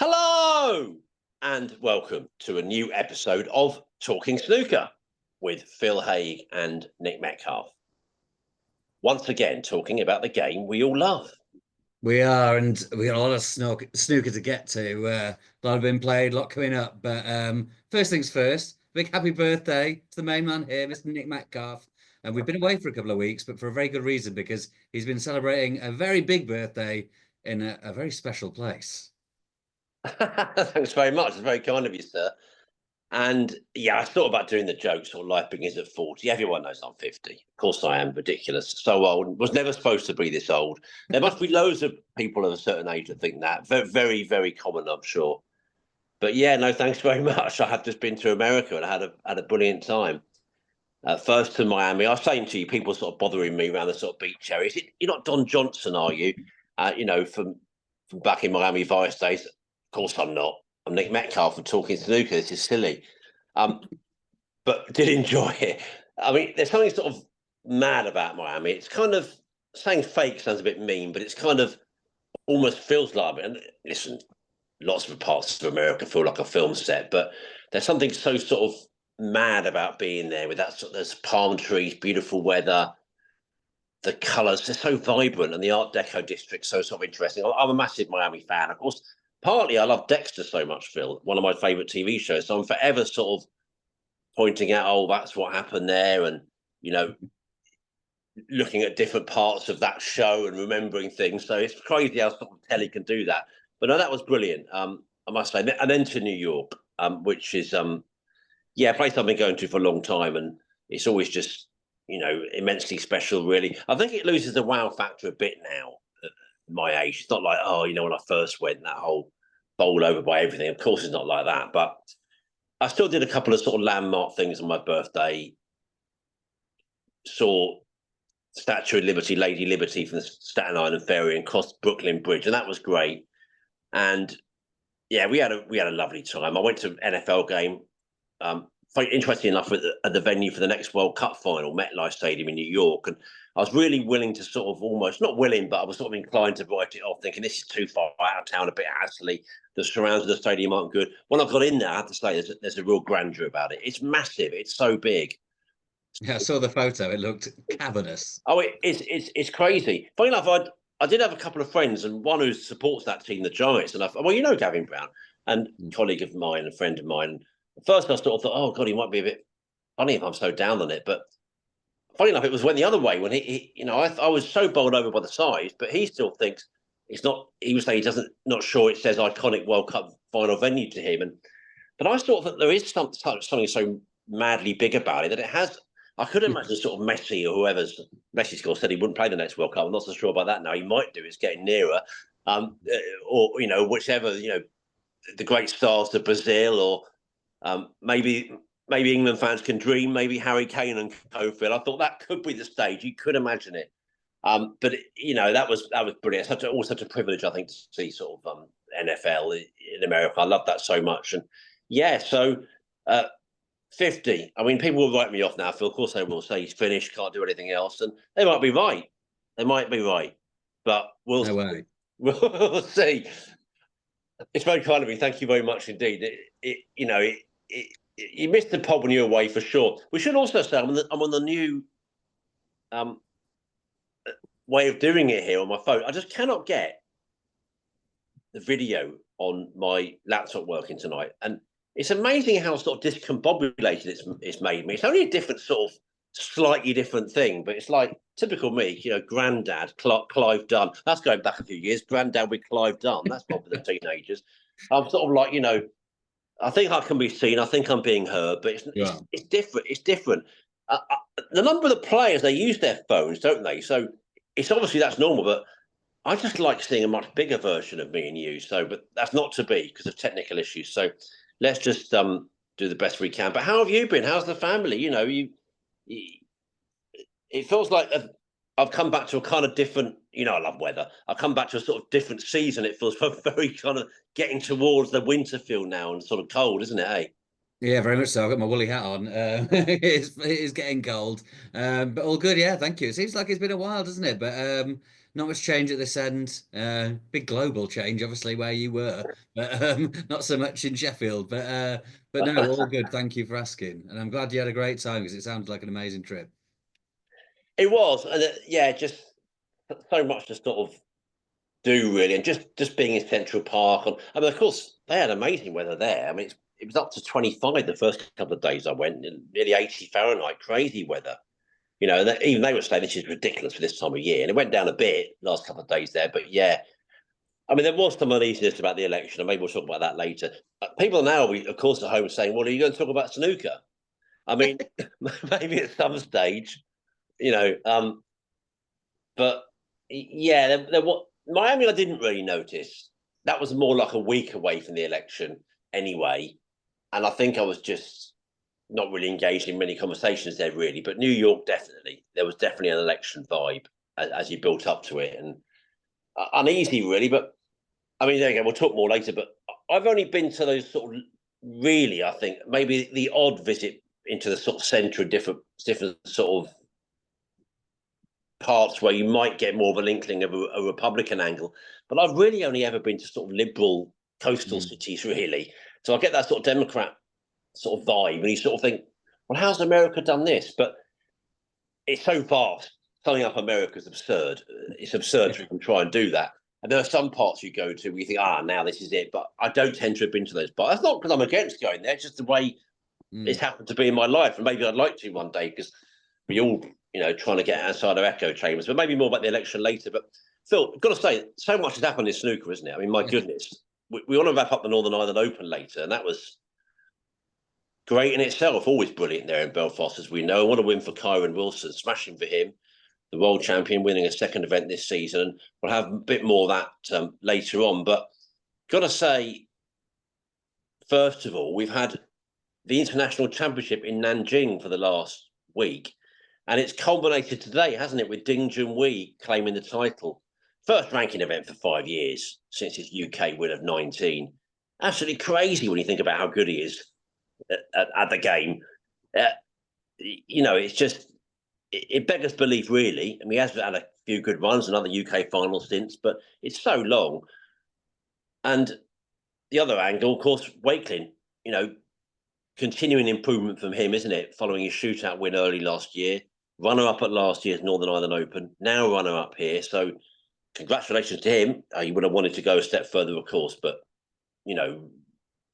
Hello and welcome to a new episode of Talking Snooker with Phil Haig and Nick Metcalf. Once again, talking about the game we all love. We are, and we got a lot of snooker to get to. A lot have been played, a lot coming up. But first things first, big happy birthday to the main man here, Mr. Nick Metcalf. And we've been away for a couple of weeks, but for a very good reason, because he's been celebrating a very big birthday in a very special place. Thanks very much. It's very kind of you, sir. And yeah, I thought about doing the joke, sort of life begins at 40. Everyone knows I'm 50. Of course I am, ridiculous. So old. Was never supposed to be this old. There must be loads of people of a certain age that think that. Very, very, very common, I'm sure. But yeah, no, thanks very much. I have just been to America and I had a brilliant time. First to Miami. I was saying to you, people sort of bothering me around the sort of beach areas. You're not Don Johnson, are you? From back in Miami Vice days. Of course I'm not. I'm Nick Metcalf for Talking Snooker. This is silly. But did enjoy it. I mean, there's something sort of mad about Miami. It's kind of, saying fake sounds a bit mean, but it's kind of almost feels like it. And listen, lots of parts of America feel like a film set, but there's something so sort of mad about being there with that sort of, there's palm trees, beautiful weather, the colours, they're so vibrant, and the Art Deco district so sort of interesting. I'm a massive Miami fan. Of course, partly I love Dexter so much, Phil, one of my favourite TV shows. So I'm forever sort of pointing out, oh, that's what happened there, and looking at different parts of that show and remembering things. So it's crazy how sort of telly can do that. But no, that was brilliant. I must say. And then to New York, which is a place I've been going to for a long time, and it's always just immensely special. Really, I think it loses the wow factor a bit now. My age, it's not like when I first went, that whole bowl over by everything. Of course it's not like that, but I still did a couple of sort of landmark things on my birthday. Saw Statue of Liberty, Lady Liberty from the Staten Island Ferry, and crossed Brooklyn Bridge, and that was great. And yeah, we had a lovely time. I went to an NFL game. Interesting enough, at the venue for the next World Cup final, MetLife Stadium in New York, and I was really willing to sort of almost not willing, but I was sort of inclined to write it off, thinking this is too far out of town, a bit hassly. The surrounds of the stadium aren't good. When I got in there, I have to say there's a real grandeur about it. It's massive. It's so big. Yeah, I saw the photo. It looked cavernous. Oh, it's crazy. Funny enough, I did have a couple of friends, and one who supports that team, the Giants, and Gavin Brown, and colleague of mine, a friend of mine. At first, I sort of thought, oh God, he might be a bit funny if I'm so down on it. But funny enough, it was when the other way, when I was so bowled over by the size, but he still thinks it's not. He was saying he doesn't, not sure it says iconic World Cup final venue to him, but I sort of thought there is something so madly big about it that it has. I could imagine sort of Messi or whoever's Messi score said he wouldn't play the next World Cup. I'm not so sure about that now. He might do. It's getting nearer, or whichever the great stars of Brazil, or maybe England fans can dream. Maybe Harry Kane and co-Phil. I thought that could be the stage. You could imagine it, but that was brilliant. Such a privilege, I think, to see sort of NFL in America. I love that so much, and yeah, so. 50. I mean, people will write me off now, Phil. Of course they will say he's finished, can't do anything else. And they might be right. But we'll see. It's very kind of me. Thank you very much indeed. You missed the pod when you were away for sure. We should also say I'm on the new way of doing it here on my phone. I just cannot get the video on my laptop working tonight. And it's amazing how sort of discombobulated it's made me. It's only a different sort of slightly different thing, but it's like typical me, Grandad, Clive Dunn. That's going back a few years. Grandad with Clive Dunn. That's probably the teenagers. I'm sort of like, I think I can be seen. I think I'm being heard, but it's different. It's different. The number of the players, they use their phones, don't they? So it's obviously that's normal, but I just like seeing a much bigger version of me and you. So, but that's not to be because of technical issues. So let's just do the best we can. But how have you been? How's the family? It feels like I've come back to a kind of different, I love weather. I've come back to a sort of different season. It feels very kind of getting towards the winter feel now and sort of cold, isn't it, eh? Yeah, very much so. I've got my woolly hat on. It is getting cold, but all good. Yeah, thank you. It seems like it's been a while, doesn't it? But not much change at this end. Big global change, obviously, where you were, but not so much in Sheffield. But no, all good. Thank you for asking, and I'm glad you had a great time because it sounded like an amazing trip. It was, and yeah, just so much to sort of do really, and just being in Central Park. And I mean, of course, they had amazing weather there. I mean, it was up to 25 the first couple of days I went, and nearly 80 Fahrenheit, crazy weather. You know, even they were saying this is ridiculous for this time of year, and it went down a bit last couple of days there. But yeah, I mean, there was some uneasiness about the election, and maybe we'll talk about that later. People now, of course, at home saying, "Well, are you going to talk about snooker?" I mean, maybe at some stage, you know. But yeah, there was Miami. I didn't really notice. That was more like a week away from the election anyway, and I think I was just not really engaged in many conversations there, really. But New York, definitely, there was definitely an election vibe as you built up to it, and uneasy, really. But I mean, there you go. We'll talk more later. But I've only been to those sort of really, I think, maybe the odd visit into the sort of centre of different sort of parts where you might get more of an inkling of a Republican angle. But I've really only ever been to sort of liberal coastal cities, really. So I get that sort of Democrat sort of vibe, and you sort of think, well, how's America done this? But it's so fast. Summing up America is absurd. It's absurd to even try and do that. And there are some parts you go to where you think, now this is it. But I don't tend to have been to those parts. That's not because I'm against going there. It's just the way it's happened to be in my life. And maybe I'd like to one day because we all, trying to get outside our echo chambers. But maybe more about the election later. But Phil, I've got to say, so much has happened in snooker, isn't it? I mean, my goodness. We want to wrap up the Northern Ireland Open later. And that was great in itself. Always brilliant there in Belfast, as we know. What a win for Kyren Wilson. Smashing for him. The world champion winning a second event this season. We'll have a bit more of that later on. But got to say, first of all, we've had the International Championship in Nanjing for the last week. And it's culminated today, hasn't it, with Ding Junhui claiming the title. First ranking event for 5 years since his UK win of 19. Absolutely crazy when you think about how good he is at the game. It's just, it beggars belief, really. I mean, he has had a few good runs and other UK final stints, but it's so long. And the other angle, of course, Wakelin, continuing improvement from him, isn't it? Following his shootout win early last year, runner-up at last year's Northern Ireland Open, now runner-up here. So congratulations to him. He would have wanted to go a step further, of course, but,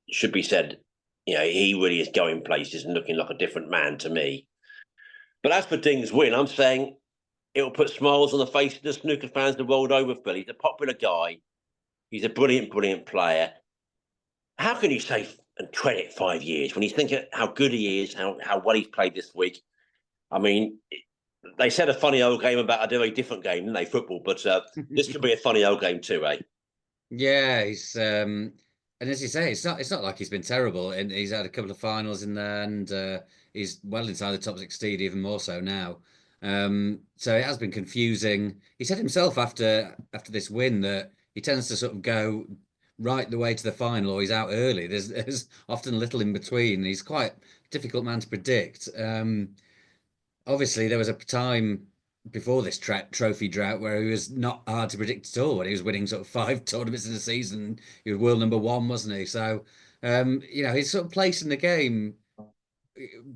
should be said, he really is going places and looking like a different man to me. But as for Ding's win, I'm saying it'll put smiles on the face of the snooker fans the world over, Phil. He's a popular guy. He's a brilliant, brilliant player. How can you say and credit 5 years when you think of how good he is, how well he's played this week? I mean, they said a funny old game about a very different game, didn't they, football? But this could be a funny old game too, eh? Yeah, he's and as you say, it's not like he's been terrible, and he's had a couple of finals in there, and he's well inside the top 16, even more so now. So it has been confusing. He said himself after this win that he tends to sort of go right the way to the final, or he's out early. There's often little in between. He's quite a difficult man to predict. Obviously, there was a time before this trophy drought where he was not hard to predict at all. When he was winning sort of 5 tournaments in a season, he was world number one, wasn't he? So, his sort of place in the game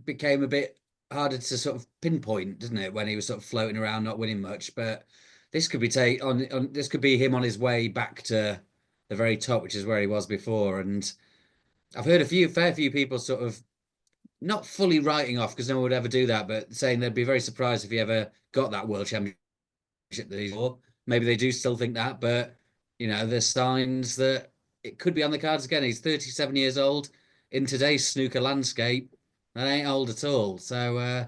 became a bit harder to sort of pinpoint, didn't it? When he was sort of floating around, not winning much. But this could be this could be him on his way back to the very top, which is where he was before. And I've heard fair few people sort of not fully writing off because no one would ever do that, but saying they'd be very surprised if he ever got that world championship that he's for. Maybe they do still think that, but there's signs that it could be on the cards again. He's 37 years old in today's snooker landscape. That ain't old at all. So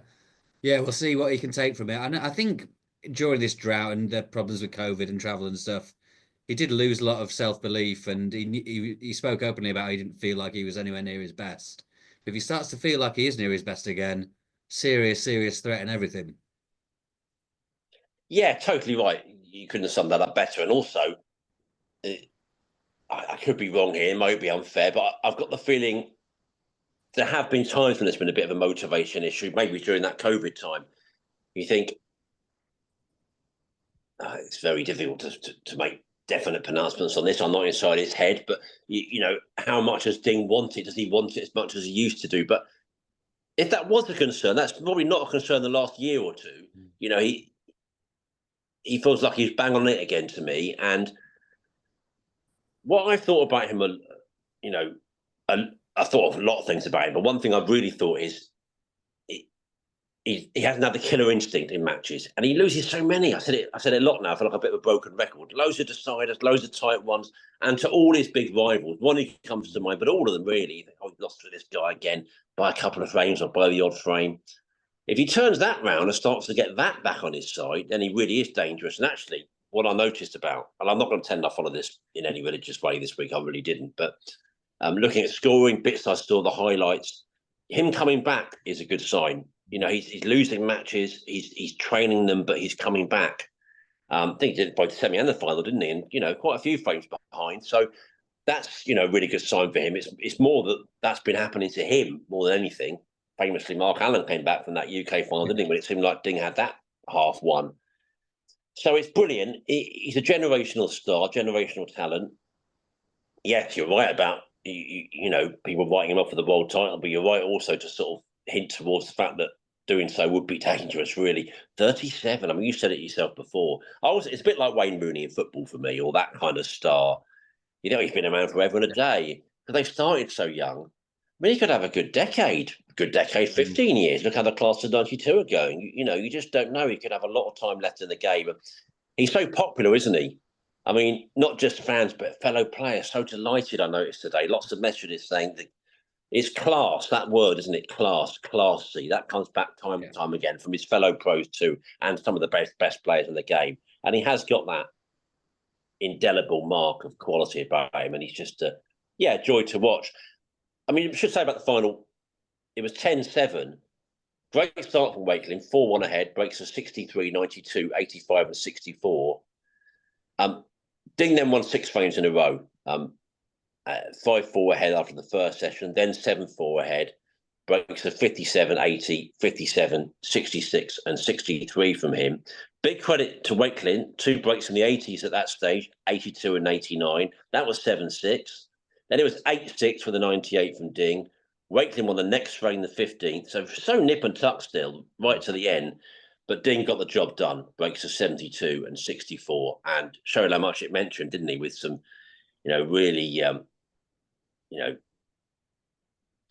yeah, we'll see what he can take from it. And I think during this drought and the problems with COVID and travel and stuff, he did lose a lot of self-belief, and he spoke openly about he didn't feel like he was anywhere near his best. If he starts to feel like he is near his best again, serious threat and everything. Yeah, totally right. You couldn't have summed that up better. And also, I could be wrong here, it might be unfair, but I've got the feeling there have been times when there's been a bit of a motivation issue, maybe during that COVID time. You think, it's very difficult to make definite pronouncements on this. I'm not inside his head, but how much does Ding want it? Does he want it as much as he used to do? But if that was a concern, that's probably not a concern the last year or two. He feels like he's bang on it again to me. And what I thought about him, I thought of a lot of things about him, but one thing I've really thought is he hasn't had the killer instinct in matches, and he loses so many. I said it a lot now. I feel like a bit of a broken record. Loads of deciders, loads of tight ones, and to all his big rivals. One who comes to mind, but all of them really. You think, oh, he lost to this guy again by a couple of frames or by the odd frame. If he turns that round and starts to get that back on his side, then he really is dangerous. And actually, what I noticed about, and I'm not going to pretend I follow this in any religious way this week, I really didn't, but looking at scoring, bits I saw, the highlights, him coming back is a good sign. He's losing matches, he's training them, but he's coming back. I think he did both the semi and the final, didn't he? And, quite a few frames behind. So that's, a really good sign for him. It's more that that's been happening to him more than anything. Famously, Mark Allen came back from that UK final, didn't he? When it seemed like Ding had that half won. So it's brilliant. He's a generational star, generational talent. Yes, you're right about, people writing him up for the world title, but you're right also to sort of hint towards the fact that doing so would be dangerous, really. 37, I mean, you said it yourself before. It's a bit like Wayne Rooney in football for me, or that kind of star. He's been around forever and a day, because they started so young. I mean, he could have a good decade, 15 years. Look how the class of 92 are going. You just don't know. He could have a lot of time left in the game. He's so popular, isn't he? I mean, not just fans, but fellow players. So delighted, I noticed today. Lots of messages saying that it's class, that word, isn't it? Classy. That comes back time and time again from his fellow pros too, and some of the best players in the game. And he has got that indelible mark of quality about him. And he's just a joy to watch. I mean, I should say about the final, it was 10-7. Great start from Wakeling, 4-1 ahead, breaks to 63, 92, 85, and 64. Ding then won 6 frames in a row. 5-4 ahead after the first session, then 7-4 ahead, breaks to 57, 80, 57, 66, and 63 from him. Big credit to Wakeling, 2 breaks in the 80s at that stage, 82 and 89. That was 7-6. Then it was 8-6 for the 98 from Ding. Wakeling won the next frame, the 15th. So nip and tuck still, right to the end. But Ding got the job done, breaks to 72 and 64, and showed how much it meant to him, didn't he? With some, really,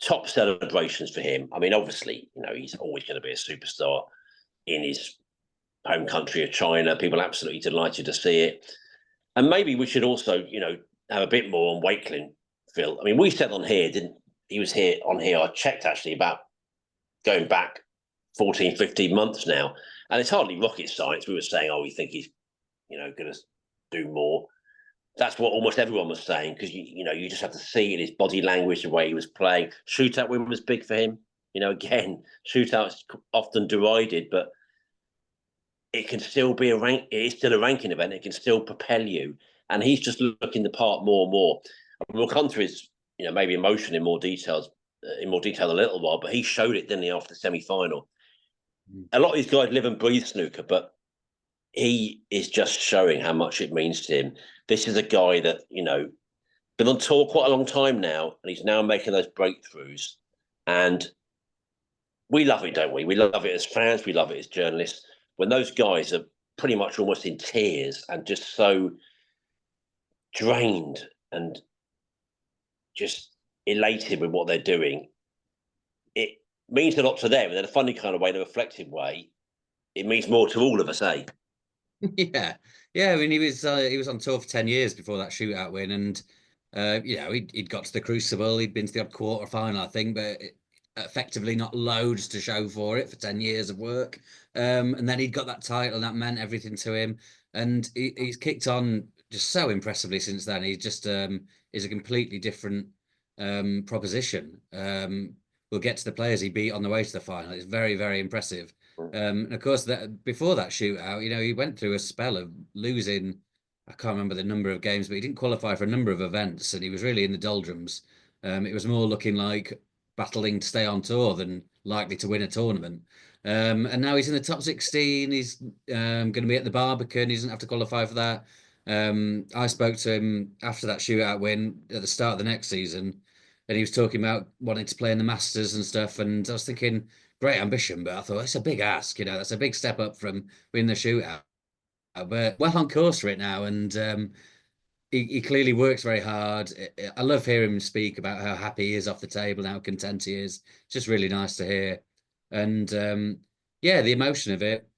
top celebrations for him. I mean, obviously, he's always going to be a superstar in his home country of China. People are absolutely delighted to see it. And maybe we should also, have a bit more on Wakeling, Phil. I mean, we said on here, he was here on here. I checked actually about going back 14, 15 months now. And it's hardly rocket science. We were saying, we think he's, going to do more. That's what almost everyone was saying, because, you just have to see in his body language, the way he was playing. Shootout win was big for him. Again, shootouts often derided, but it can still be it is still a ranking event. It can still propel you. And he's just looking the part more and more. We'll come to his, maybe emotion in more detail a little while, but he showed it, didn't he, after the semi-final. A lot of these guys live and breathe snooker, but he is just showing how much it means to him. This is a guy that, been on tour quite a long time now, and he's now making those breakthroughs. And we love it, don't we? We love it as fans. We love it as journalists. When those guys are pretty much almost in tears and just so drained and just elated with what they're doing, it means a lot to them. And in a funny kind of way, in a reflective way, it means more to all of us, eh? Yeah. I mean, he was on tour for 10 years before that shootout win, and he'd got to the Crucible, he'd been to the odd quarter final, I think, but effectively not loads to show for it for 10 years of work. And then he'd got that title, and that meant everything to him. And he's kicked on just so impressively since then. He's just is a completely different proposition. We'll get to the players he beat on the way to the final. It's very, very impressive. And of course, before that shootout, he went through a spell of losing. I can't remember the number of games, but he didn't qualify for a number of events, and he was really in the doldrums. It was more looking like battling to stay on tour than likely to win a tournament. And now he's in the top 16. He's going to be at the Barbican. He doesn't have to qualify for that. I spoke to him after that shootout win at the start of the next season, and he was talking about wanting to play in the Masters and stuff. And I was thinking, great ambition, but I thought it's a big ask. That's a big step up from winning the shootout. But well on course for it now, and he clearly works very hard. I love hearing him speak about how happy he is off the table and how content he is. It's just really nice to hear. And yeah, the emotion of it.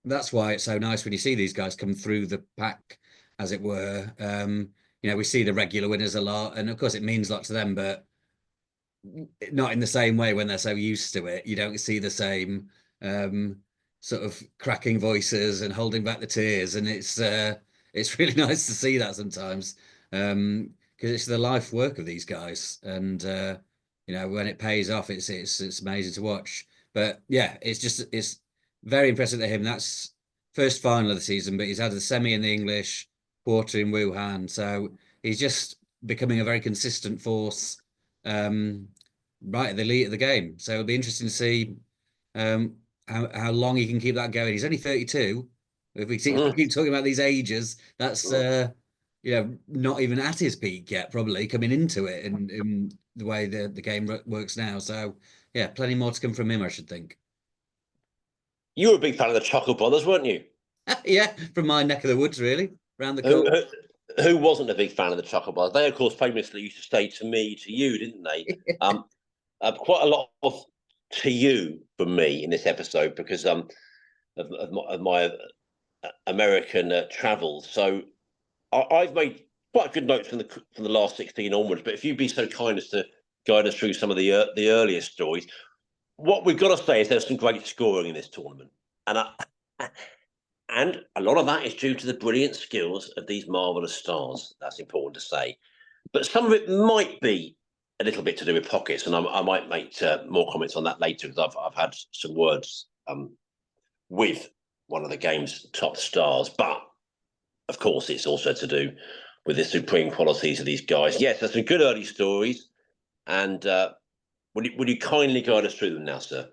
That's why it's so nice when you see these guys come through the pack, as it were. We see the regular winners a lot, and of course it means a lot to them, but not in the same way when they're so used to it. You don't see the same sort of cracking voices and holding back the tears, and it's really nice to see that sometimes because it's the life work of these guys, and when it pays off, it's amazing to watch. But yeah, it's very impressive to him. That's first final of the season, but he's had a semi in the English, quarter in Wuhan, so he's just becoming a very consistent force right at the elite of the game. So it'll be interesting to see how long he can keep that going. He's only 32. If we keep talking about these ages, that's not even at his peak yet, probably coming into it in the way the game works now. So yeah, plenty more to come from him, I should think. You were a big fan of the Chuckle Brothers, weren't you? Yeah, from my neck of the woods, really, around the Who, corner. who wasn't a big fan of the Chuckle Brothers? They, of course, famously used to say to me, to you, didn't they? Quite a lot of to you from me in this episode because of my American travels. So I've made quite good notes from the last 16 onwards. But if you'd be so kind as to guide us through some of the earliest stories, what we've got to say is there's some great scoring in this tournament, and a lot of that is due to the brilliant skills of these marvelous stars. That's important to say. But some of it might be a little bit to do with pockets, and I might make more comments on that later because I've had some words with one of the game's top stars. But of course, it's also to do with the supreme qualities of these guys. Yes, there's some good early stories, and would you kindly guide us through them now, sir?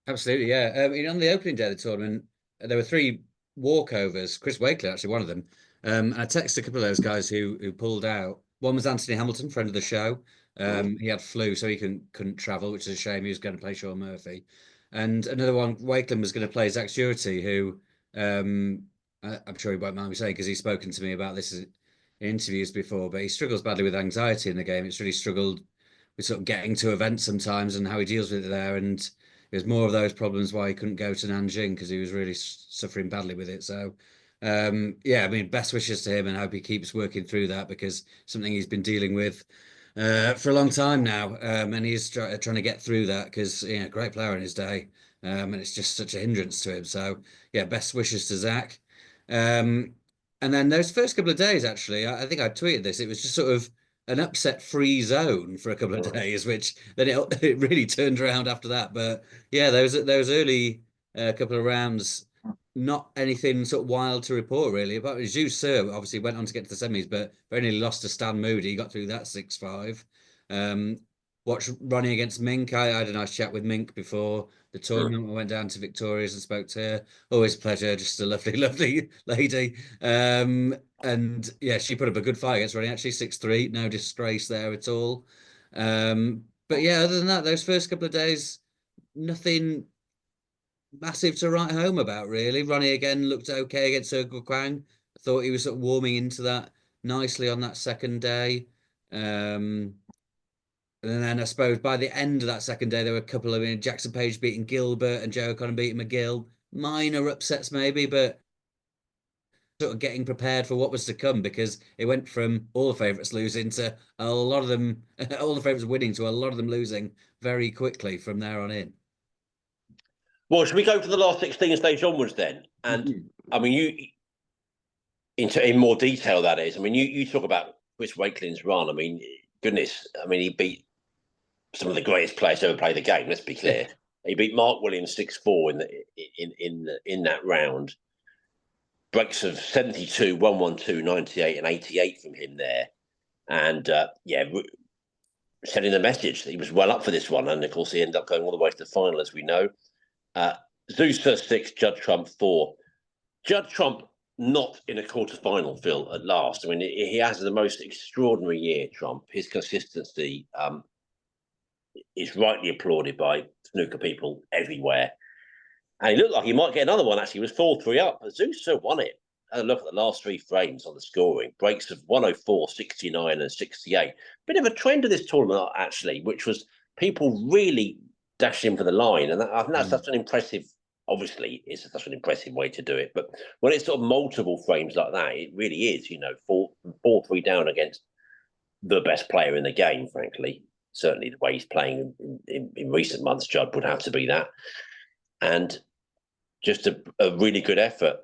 Absolutely, yeah. On the opening day of the tournament, there were three walkovers. Chris Wakeley, actually, one of them. And I texted a couple of those guys who pulled out. One was Anthony Hamilton, friend of the show. He had flu, so he couldn't travel, which is a shame. He was going to play Sean Murphy. And another one, Wakeland was going to play Zach Surety, who I'm sure he won't mind me saying because he's spoken to me about this in interviews before, but he struggles badly with anxiety in the game. It's really struggled with sort of getting to events sometimes and how he deals with it there. And there's more of those problems why he couldn't go to Nanjing because he was really suffering badly with it. So, yeah, I mean, best wishes to him and hope he keeps working through that because something he's been dealing with for a long time now. And he's trying to get through that because, great player in his day. And it's just such a hindrance to him. So, yeah, best wishes to Zach. And then those first couple of days, actually, I think I tweeted this. It was just sort of an upset-free zone for a couple of days, which then it really turned around after that. But yeah, those early couple of rounds, not anything sort of wild to report really. But Zhu Sir obviously went on to get to the semis, but very nearly lost to Stan Moody. He got through that 6-5. Watched Ronnie against Mink. I had a nice chat with Mink before the tournament. I went down to Victoria's and spoke to her. Always a pleasure. Just a lovely, lovely lady. And yeah, she put up a good fight against Ronnie, actually 6-3. No disgrace there at all. But yeah, other than that, those first couple of days, nothing massive to write home about, really. Ronnie again looked okay against Ergo Kwang. I thought he was sort of warming into that nicely on that second day. And then I suppose by the end of that second day, there were a couple of Jackson Page beating Gilbert and Joe O'Connor beating McGill. Minor upsets maybe, but sort of getting prepared for what was to come because it went from all the favourites losing to a lot of them, all the favourites winning to a lot of them losing very quickly from there on in. Well, should we go for the last 16 stage onwards then? And I mean, you in more detail that is. I mean, you talk about Chris Wakeling's run. I mean, goodness, I mean, he beat some of the greatest players to ever play the game. Let's be clear. He beat Mark Williams 6-4 in that round. Breaks of 72, 112, 98, and 88 from him there, and sending the message that he was well up for this one. And of course, he ended up going all the way to the final, as we know. Uh, Zeus 6, Judd Trump 4. Judd Trump not in a quarter-final, Phil, at last. I mean, he has the most extraordinary year, Trump. His consistency is rightly applauded by snooker people everywhere. And he looked like he might get another one, actually. He was 4-3 up, but Zeus still won it. Had a look at the last 3 frames on the scoring. Breaks of 104, 69 and 68. Bit of a trend of this tournament, actually, which was people really dashing for the line. And I think that's such an impressive, obviously, it's such an impressive way to do it. But when it's sort of multiple frames like that, it really is, 4-3 down against the best player in the game, frankly. Certainly the way he's playing in recent months, Judd would have to be that. And just a really good effort.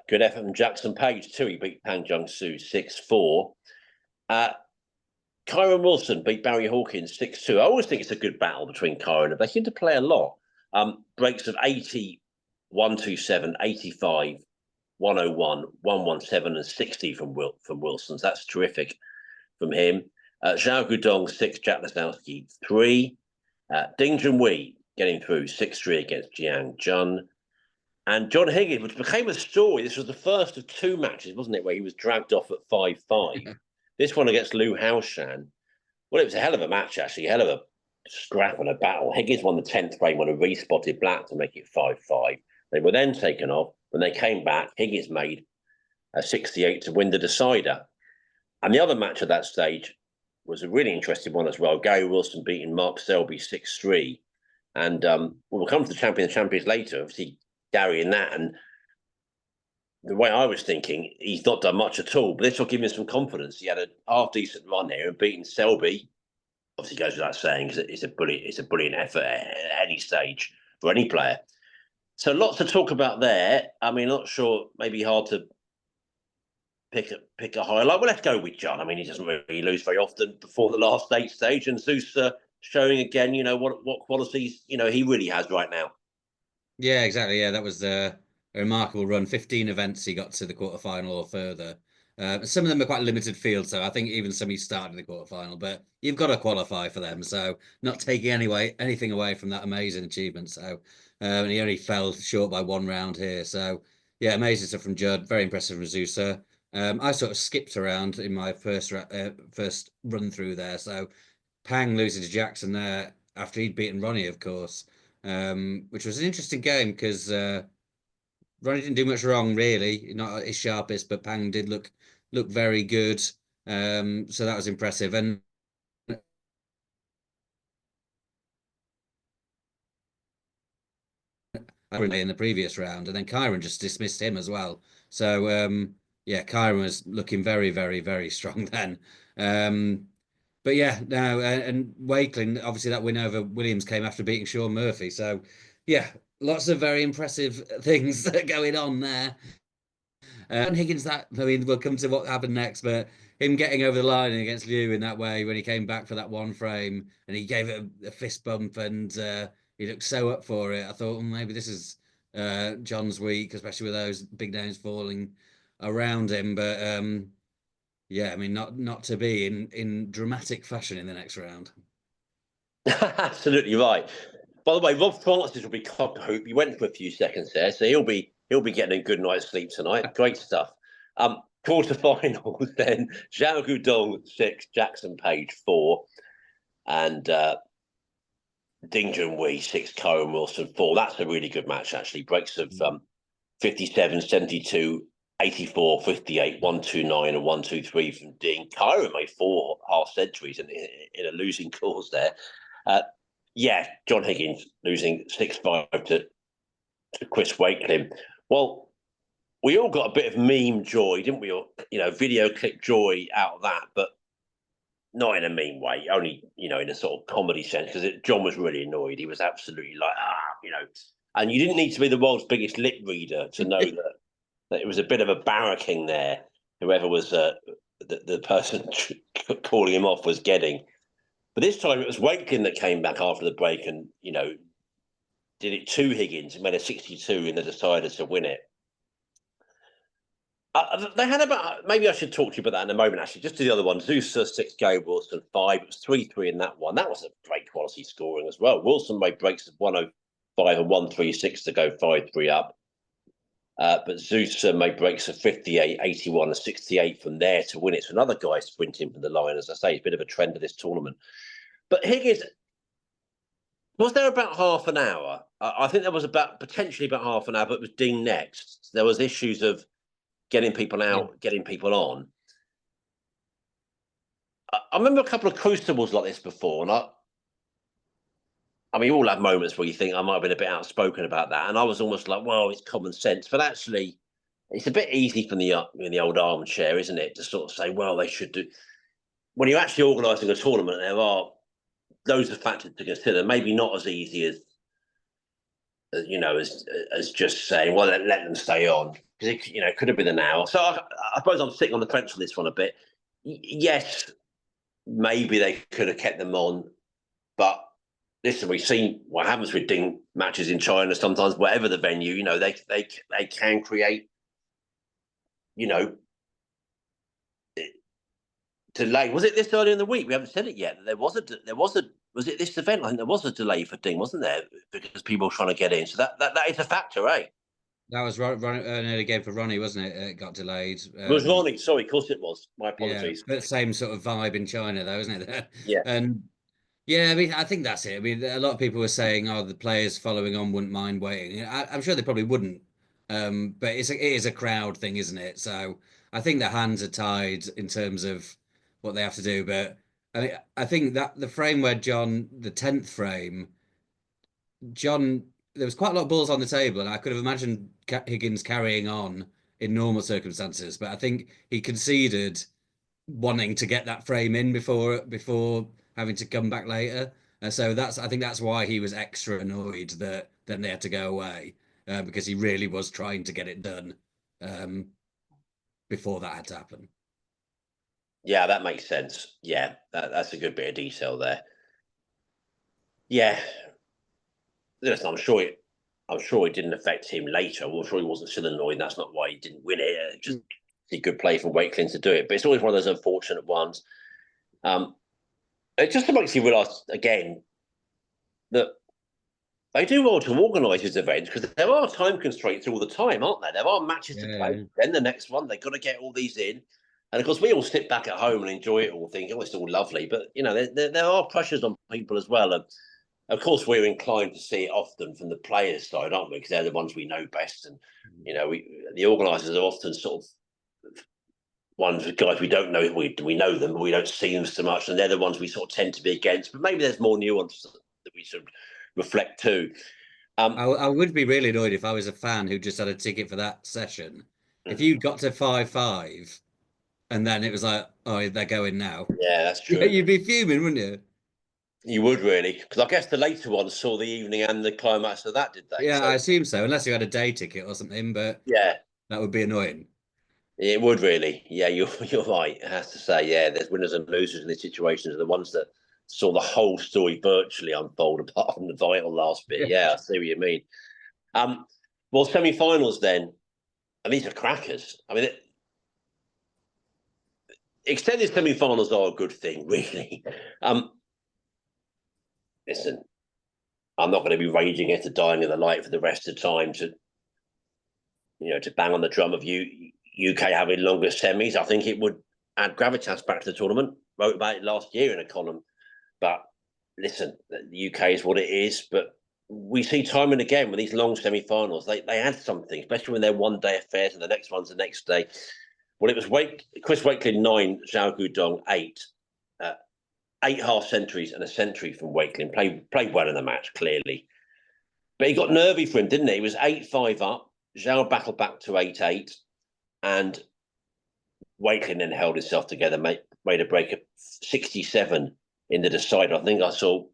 Good effort from Jackson Page, too. He beat Pang Jung-soo 6-4. Kyren Wilson beat Barry Hawkins 6-2. I always think it's a good battle between Kyren, and they seem to play a lot. Breaks of 80, 127, 85, 101, 117, and 60 from Wilson's. That's terrific from him. Zhao Gudong 6, Jack Lesnowski 3. Ding Junhui getting through 6-3 against Jiang Jun. And John Higgins, which became a story. This was the first of 2 matches, wasn't it, where he was dragged off at 5-5. This one against Liu Haoshan. Well, it was a hell of a match, actually. A hell of a scrap and a battle. Higgins won the 10th frame on a respotted black to make it 5-5. They were then taken off. When they came back, Higgins made a 68 to win the decider. And the other match at that stage was a really interesting one as well. Gary Wilson beating Mark Selby 6-3. And we'll come to the champions later. Obviously, Gary in that. And the way I was thinking, he's not done much at all. But this will give him some confidence. He had a half-decent run here and beating Selby. Obviously, goes without saying, it's a brilliant effort at any stage for any player. So lots to talk about there. I mean, not sure, maybe hard to pick a highlight. Well, let's go with John. I mean, he doesn't really lose very often before the last 8 stage, and Zeus showing again, what qualities he really has right now. Yeah, exactly. Yeah, that was a remarkable run. 15 events he got to the quarterfinal or further. Some of them are quite limited field, so I think even some he started in the quarterfinal, but you've got to qualify for them. So not taking anything away from that amazing achievement. So and he only fell short by 1 round here. So yeah, amazing stuff from Judd. Very impressive from Zusa. I sort of skipped around in my first run through there. So Pang losing to Jackson there after he'd beaten Ronnie, of course, which was an interesting game because Ronnie didn't do much wrong, really, not at his sharpest, but Pang did look very good. So that was impressive. And in the previous round, and then Kyren just dismissed him as well. So yeah, Kyren was looking very, very, very strong then. But yeah, no, and Wakeling, obviously that win over Williams came after beating Sean Murphy. So yeah, lots of very impressive things going on there. And Higgins, I mean, we'll come to what happened next, but him getting over the line against Liu in that way when he came back for that 1 frame and he gave it a fist bump and he looked so up for it. I thought, well, maybe this is John's week, especially with those big names falling around him. But yeah, I mean, not to be in dramatic fashion in the next round. Absolutely right. By the way, Rob Francis will be cock hoop. He went for a few seconds there, so he'll be getting a good night's sleep tonight. Great stuff. Quarterfinals then: Zhao Gudong 6, Jackson Page 4, and Ding Junhui 6, Kyren Wilson 4. That's a really good match, actually. Breaks of 57, 72, 84, 58, 129, and 123 from Ding. Kyren made 4 half centuries in a losing cause there. Yeah, John Higgins losing 6-5 to Chris Wakeling. Well, we all got a bit of meme joy, didn't we? Or, video clip joy out of that, but not in a mean way, only, in a sort of comedy sense, because John was really annoyed. He was absolutely like, and you didn't need to be the world's biggest lip reader to know that it was a bit of a barracking there, whoever was the person calling him off was getting. But this time it was Wakeling that came back after the break and, did it to Higgins and made a 62 in the decider to win it. They had about, maybe I should talk to you about that in a moment, actually. Just to the other one, Zeus 6, Gary Wilson 5. It was 3-3 in that one. That was a great quality scoring as well. Wilson made breaks of 104, 5 and 1-3-6 to go 5-3 up. But Zeus made breaks of 58, 81, and 68 from there to win it. So another guy sprinting from the line, as I say, it's a bit of a trend of this tournament. But Higgins, was there about half an hour? I think there was potentially about half an hour, but it was Ding next. There was issues of getting people out, getting people on. I remember a couple of crucibles like this before, and I mean, you all have moments where you think I might have been a bit outspoken about that, and I was almost like, well, it's common sense, but actually, it's a bit easy from the old armchair, isn't it, to sort of say, well, they should do. When you're actually organising a tournament, there are loads of factors to consider. Maybe not as easy as just saying, well, let them stay on, because it could have been an hour. So I suppose I'm sitting on the fence on this one a bit. Yes, maybe they could have kept them on, but listen, we've seen what happens with Ding matches in China. Sometimes, whatever the venue, they can create, delay. Was it this early in the week? We haven't said it yet. Was it this event? I think there was a delay for Ding, wasn't there? Because people were trying to get in. So that is a factor, eh? That was an early game for Ronnie, wasn't it? It got delayed. It was Ronnie. Sorry, of course it was. My apologies. Yeah, but same sort of vibe in China, though, isn't it? Yeah. And yeah, I mean, I think that's it. I mean, a lot of people were saying, "Oh, the players following on wouldn't mind waiting." I'm sure they probably wouldn't, but it is a crowd thing, isn't it? So I think their hands are tied in terms of what they have to do. But I think that the frame where the 10th frame, John, there was quite a lot of balls on the table, and I could have imagined Higgins carrying on in normal circumstances. But I think he conceded wanting to get that frame in before having to come back later. So I think that's why he was extra annoyed that then they had to go away, because he really was trying to get it done before that had to happen. Yeah, that makes sense. Yeah, that's a good bit of detail there. Yeah, listen, I'm sure it didn't affect him later. I'm sure he wasn't still annoyed. That's not why he didn't win it. Just a good play from Wakelin to do it. But it's always one of those unfortunate ones. It just makes you realise again that they do well to organise these events, because there are time constraints all the time, aren't there? There are matches to play. Then the next one, they've got to get all these in. And of course, we all sit back at home and enjoy it all, thinking, oh, it's all lovely. But, there are pressures on people as well. And of course, we're inclined to see it often from the players' side, aren't we? Because they're the ones we know best. And, the organisers are often sort of ones with guys we don't know. We know them, but we don't see them so much. And they're the ones we sort of tend to be against. But maybe there's more nuance that we should reflect too. I would be really annoyed if I was a fan who just had a ticket for that session. If you got to 5-5 and then it was like, oh, they're going now. Yeah, that's true. You'd be fuming, wouldn't you? You would really, because I guess the later ones saw the evening and the climax of that, did they? Yeah, I assume so, unless you had a day ticket or something. But yeah, that would be annoying. It would really. Yeah, you're right. I have to say, yeah, there's winners and losers in these situations. The ones that saw the whole story virtually unfold, apart from the vital last bit. Yeah, I see what you mean. Well, semi-finals then, and these are crackers. I mean, extended semi-finals are a good thing, really. Listen, I'm not going to be raging at the dying of the light for the rest of the time to bang on the drum of UK having longer semis. I think it would add gravitas back to the tournament. Wrote about it last year in a column. But listen, the UK is what it is. But we see time and again with these long semi-finals, they add something, especially when they're one-day affairs and the next one's the next day. Well, it was Chris Wakelin 9, Zhao Gudong 8. 8 half centuries and a century from Wakelin. Played well in the match, clearly. But he got nervy for him, didn't he? He was 8-5 up. Zhao battled back to 8-8. And Wakelin then held himself together, made a break of 67 in the decider. I think I saw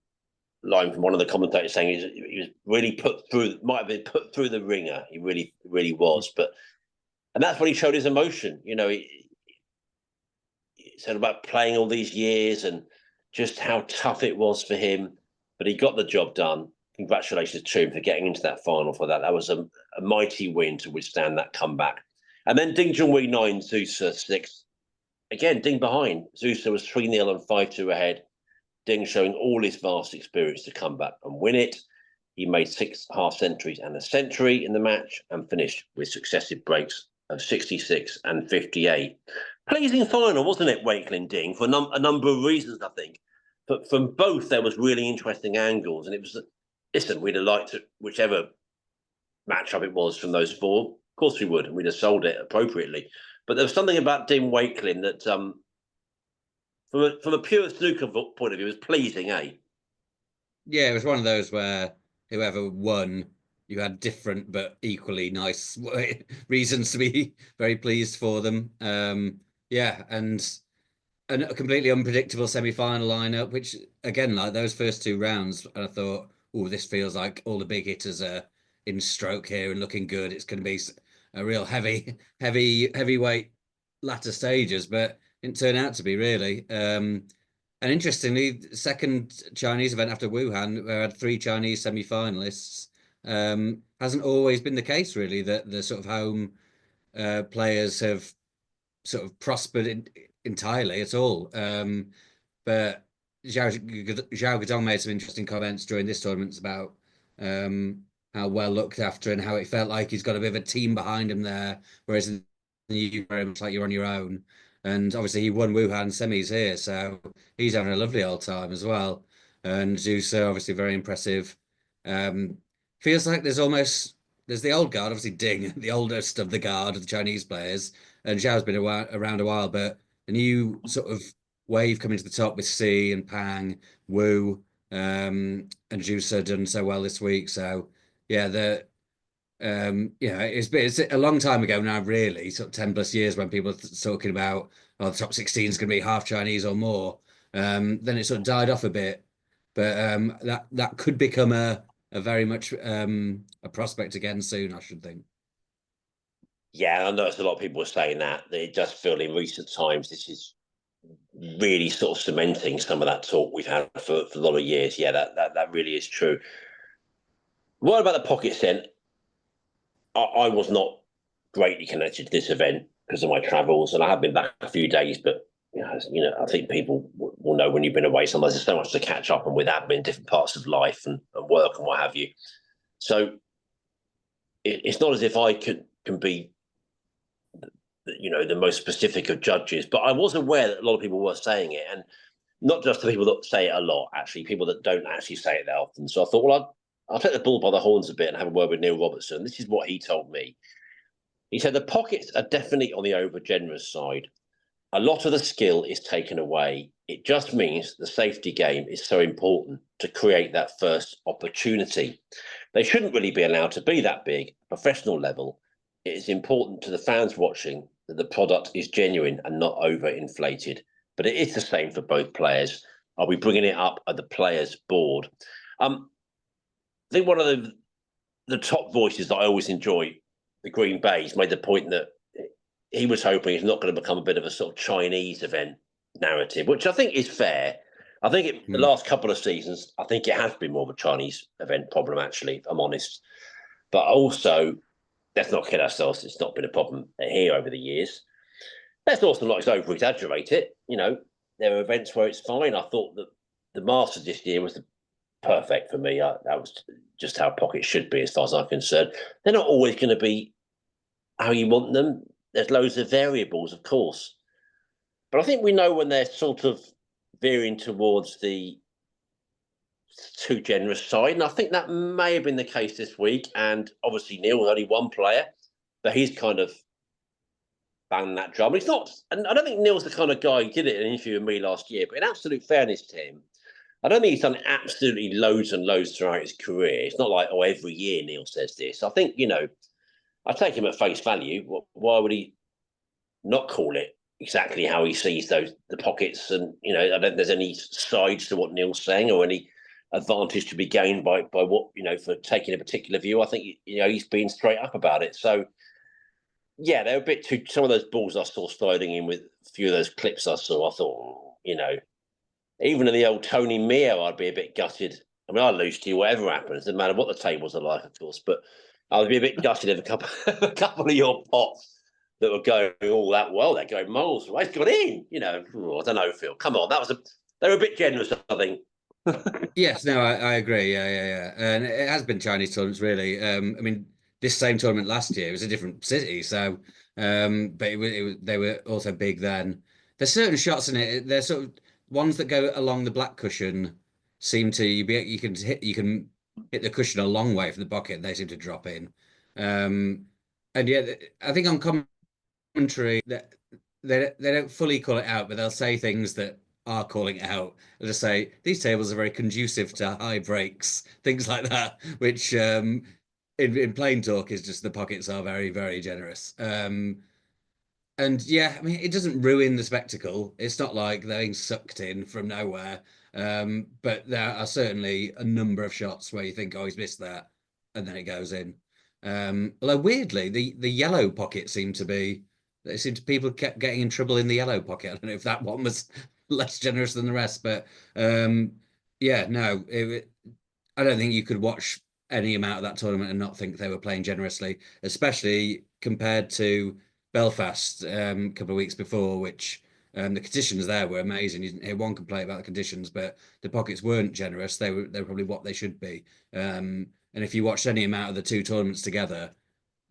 a line from one of the commentators saying he was really might have been put through the ringer. He really, really was. And that's when he showed his emotion. He said about playing all these years and just how tough it was for him. But he got the job done. Congratulations to him for getting into that final for that. That was a mighty win to withstand that comeback. And then Ding Junhui 9, Zeus 6. Again, Ding behind. Zeus was 3-0 and 5-2 ahead. Ding showing all his vast experience to come back and win it. He made 6 half centuries and a century in the match and finished with successive breaks of 66 and 58. Pleasing final, wasn't it, Wakelin Ding, for a number of reasons, I think. But from both, there was really interesting angles. And it was, listen, we'd have liked it, whichever matchup it was from those 4. Of course we would, and we'd have sold it appropriately. But there was something about Dim Wakelin that, from a pure snooker point of view, was pleasing, eh? Yeah, it was one of those where whoever won, you had different but equally nice reasons to be very pleased for them. Yeah, and a completely unpredictable semi-final lineup, which again, like those first 2 rounds, and I thought, oh, this feels like all the big hitters are in stroke here and looking good. It's going to be a real heavyweight latter stages, but it didn't turn out to be really. And interestingly, second Chinese event after Wuhan, where I had 3 Chinese semi-finalists, hasn't always been the case really, that the sort of home players have sort of prospered entirely at all. But Zhao Guodong made some interesting comments during this tournament about how well looked after and how it felt like he's got a bit of a team behind him there, whereas in the UK, very much like you're on your own. And obviously he won Wuhan semis here, so he's having a lovely old time as well. And Zhusa, obviously very impressive. Feels like there's the old guard, obviously Ding, the oldest of the guard of the Chinese players, and Zhao's been around a while, but the new sort of wave coming to the top with C and Pang, Wu, and Zhusa done so well this week. So yeah, it's a long time ago now, really, sort of 10 plus years when people are talking about, oh, the top 16 is going to be half Chinese or more. Then it sort of died off a bit, but that could become a very much a prospect again soon, I should think. Yeah, I noticed a lot of people were saying that. They just feel in recent times this is really sort of cementing some of that talk we've had for a lot of years. Yeah, that really is true. What about the pockets then? I was not greatly connected to this event because of my travels, and I have been back a few days, but I think people will know when you've been away. Sometimes there's so much to catch up on with admin, different parts of life and work and what have you. So it's not as if I can be, the most specific of judges, but I was aware that a lot of people were saying it, and not just the people that say it a lot, actually, people that don't actually say it that often. So I thought, well, I'll take the bull by the horns a bit and have a word with Neil Robertson. This is what he told me. He said the pockets are definitely on the over-generous side. A lot of the skill is taken away. It just means the safety game is so important to create that first opportunity. They shouldn't really be allowed to be that big, professional level. It is important to the fans watching that the product is genuine and not overinflated. But it is the same for both players. Are we bringing it up at the players' board? I think one of the top voices that I always enjoy, the Green Bay's, made the point that he was hoping it's not going to become a bit of a sort of Chinese event narrative, which I think is fair. I think the last couple of seasons, I think it has been more of a Chinese event problem, actually, if I'm honest. But also, let's not kid ourselves, it's not been a problem here over the years. Let's also not over-exaggerate it. There are events where it's fine. I thought that the Masters this year was perfect for me. That was just how pockets should be as far as I'm concerned. They're not always going to be how you want them. There's loads of variables, of course. But I think we know when they're sort of veering towards the too generous side. And I think that may have been the case this week. And obviously Neil was only one player, but he's kind of banged that drum. It's not, and I don't think Neil's the kind of guy who did it in an interview with me last year, but in absolute fairness to him, I don't think he's done absolutely loads and loads throughout his career. It's not like, every year Neil says this. I think, I take him at face value. Why would he not call it exactly how he sees the pockets? And, I don't think there's any sides to what Neil's saying or any advantage to be gained by what, for taking a particular view. I think, he's been straight up about it. So, yeah, they're a bit too, some of those balls I saw sliding in with a few of those clips I saw, I thought, even in the old Tony Mio, I'd be a bit gutted. I mean, I lose to you, whatever happens. Doesn't matter what the tables are like, of course. But I would be a bit gutted if a couple of your pots that were going all that well, they're going miles away. It's got in, I don't know, Phil. Come on, they were a bit generous, I think. Yes, no, I agree. Yeah. And it has been Chinese tournaments, really. I mean, this same tournament last year was a different city, so but they were also big then. There's certain shots in it. There's sort of ones that go along the black cushion seem to you can hit the cushion a long way from the pocket. They seem to drop in, and yeah, I think on commentary that they don't fully call it out, but they'll say things that are calling it out. They'll just say these tables are very conducive to high breaks, things like that, which in plain talk is just the pockets are very, very generous. And yeah, I mean, it doesn't ruin the spectacle. It's not like they're being sucked in from nowhere. But there are certainly a number of shots where you think, oh, he's missed that, and then it goes in. Although weirdly, the yellow pocket seemed to be. It seemed to people kept getting in trouble in the yellow pocket. I don't know if that one was less generous than the rest, but yeah, no, I don't think you could watch any amount of that tournament and not think they were playing generously, especially compared to Belfast a couple of weeks before, which the conditions there were amazing. You didn't hear one complaint about the conditions, but the pockets weren't generous. They were probably what they should be. And if you watched any amount of the two tournaments together,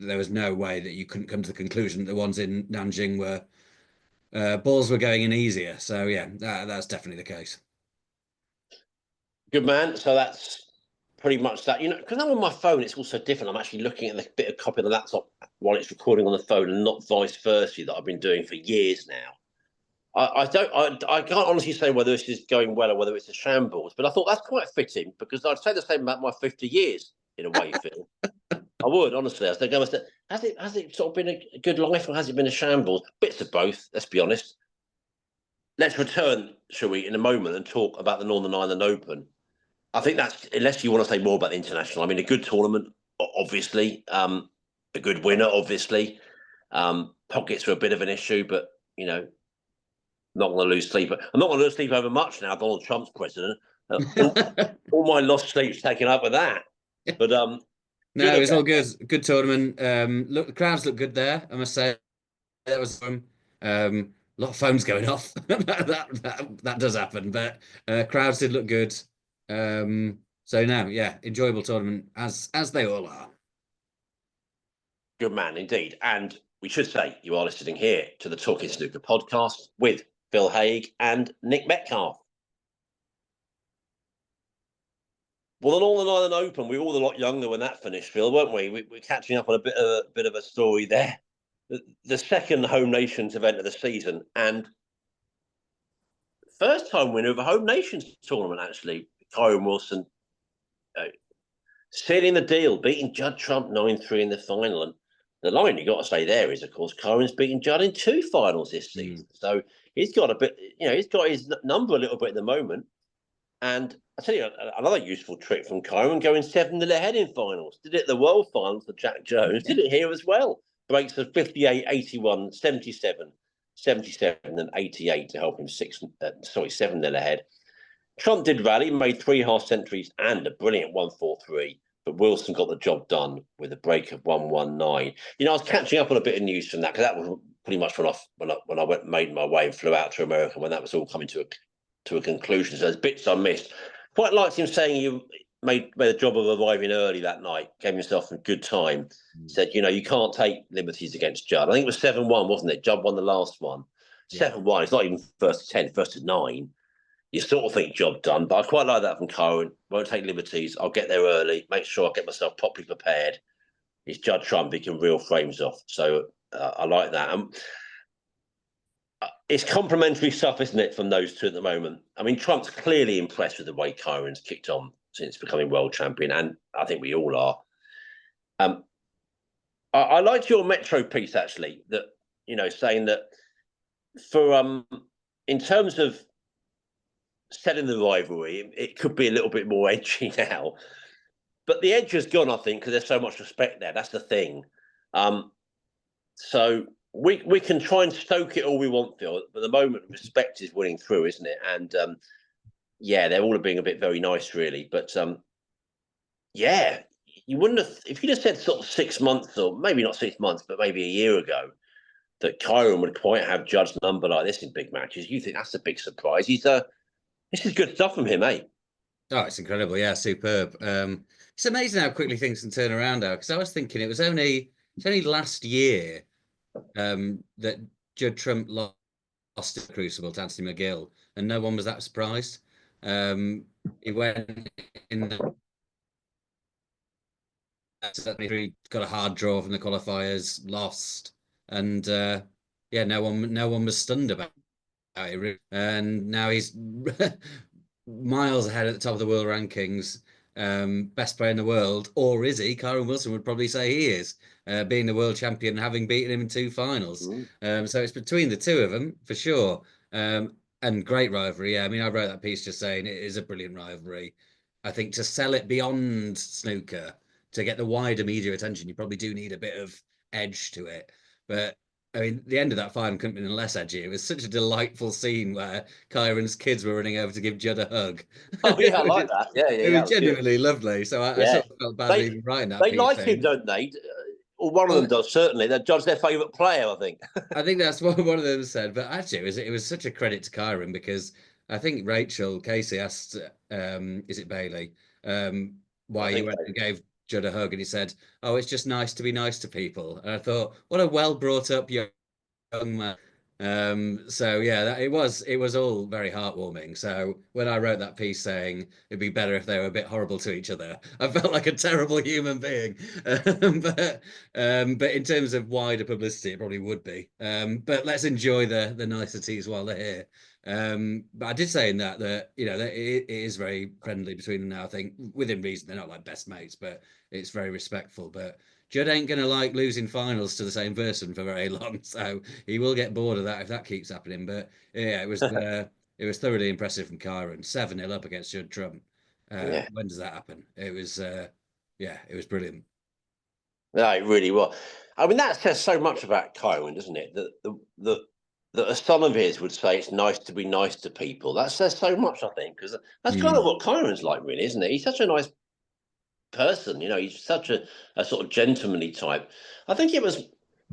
there was no way that you couldn't come to the conclusion that the ones in Nanjing were balls were going in easier. So yeah, that's definitely the case. Good man. So that's pretty much that. You know, because I'm on my phone, it's also different. I'm actually looking at the bit of copy of the laptop while it's recording on the phone, and not vice versa that I've been doing for years now. I can't honestly say whether this is going well or whether it's a shambles, but I thought that's quite fitting because I'd say the same about my 50 years in a way, Phil. I would honestly. I was thinking, has it sort of been a good life or has it been a shambles? Bits of both. Let's be honest. Let's return, shall we, in a moment and talk about the Northern Ireland Open. I think that's unless you want to say more about the international. I mean, a good tournament, obviously, a good winner, obviously. Pockets are a bit of an issue, but you know, not going to lose sleep. I'm not going to lose sleep over much now. Donald Trump's president. All my lost sleep's taken up with that. But no, it was all good. Good tournament. Look, the crowds look good there. I must say that was fun. A lot of phones going off. That does happen, but crowds did look good. So now, yeah, enjoyable tournament as they all are. Good man, indeed. And we should say you are listening here to the Talking Snooker podcast with Phil Haig and Nick Metcalf. Well, the Northern Ireland Open, we were all a lot younger when that finished, Phil, weren't we? We're catching up on a bit of a story there. The second Home Nations event of the season, and first time winner of a Home Nations tournament, actually, Kyren Wilson sealing the deal, beating Judd Trump 9-3 in the final. And the line you got to say there is, of course, Kyren's beaten Judd in two finals this season. So he's got a bit, he's got his number a little bit at the moment. And I tell you, another useful trick from Kyren, going 7-0 ahead in finals. Did it at the World Finals for Jack Jones. Did it here as well. Breaks of 58, 81, 77, 77 and 88 to help him 7-0 ahead. Trump did rally, made 3 half centuries and a brilliant 1-4-3, but Wilson got the job done with a break of 1-1-9. You know, I was catching up on a bit of news from that because that was pretty much when I made my way and flew out to America when that was all coming to a conclusion. So there's bits I missed. Quite liked him saying you made a job of arriving early that night, gave himself a good time. Said, you know, you can't take liberties against Judd. I think it was 7-1, wasn't it? Judd won the last one. 7-1. It's not even first to 10, first to 9. You sort of think job done, but I quite like that from Kyren. Won't take liberties. I'll get there early. Make sure I get myself properly prepared. It's Judd Trump. He can reel frames off. So I like that. It's complimentary stuff, isn't it, from those two at the moment? I mean, Trump's clearly impressed with the way Kyren's kicked on since becoming world champion, and I think we all are. I liked your Metro piece, actually, that, you know, saying that for in terms of setting the rivalry, it could be a little bit more edgy now. But the edge has gone, I think, because there's so much respect there. That's the thing. So we can try and stoke it all we want, Phil, but at the moment, respect is winning through, isn't it? And yeah, they're all being a bit very nice, really. But yeah, you wouldn't have, if you'd have said sort of 6 months, or maybe not 6 months, but maybe a year ago, that Kyren would quite have Judd's number like this in big matches, you think that's a big surprise. This is good stuff from him, eh? Oh, it's incredible. Yeah, superb. It's amazing how quickly things can turn around now. Because I was thinking it's only last year that Judd Trump lost the Crucible to Anthony McGill, and no one was that surprised. He went in the certainly got a hard draw from the qualifiers, lost, and yeah, no one was stunned about it, really. And now he's miles ahead at the top of the world rankings, best player in the world, or is he? Kyren Wilson would probably say he is, being the world champion, having beaten him in two finals. Mm. So it's between the two of them for sure. And great rivalry. Yeah, I mean, I wrote that piece just saying it is a brilliant rivalry. I think to sell it beyond snooker, to get the wider media attention, you probably do need a bit of edge to it. But I mean, the end of that final couldn't have been less edgy. It was such a delightful scene where Kyron's kids were running over to give Judd a hug. Oh yeah, I like It that. Yeah, yeah, it yeah. was That was good. genuinely lovely. So I Yeah, sort of felt badly they even writing that they piece like him, saying, don't they? Or one of them well, does certainly. They're Jud's their favourite player, I think. I think that's what one of them said. But actually, it was such a credit to Kyron because I think Rachel Casey asked, is it Bailey, I why he think went so. and gave Judd a hug, and he said, "Oh, it's just nice to be nice to people." And I thought, what a well brought up young man. So yeah, it was all very heartwarming. So when I wrote that piece saying it'd be better if they were a bit horrible to each other, I felt like a terrible human being. But in terms of wider publicity, it probably would be. But let's enjoy the niceties while they're here. But I did say in that that it is very friendly between them now. I think within reason, they're not like best mates, but it's very respectful. But Judd ain't gonna like losing finals to the same person for very long, so he will get bored of that if that keeps happening. But yeah, it was thoroughly impressive from Kyren. 7-0 up against Judd Trump. Yeah, When does that happen? It was yeah, it was brilliant. no, it really was. I mean, that says so much about Kyron, doesn't it? That a son of his would say it's nice to be nice to people. That says so much, I think, because that's kind of Mm. what Kyron's like, really, isn't it? He's such a nice person. He's such a sort of gentlemanly type. I think it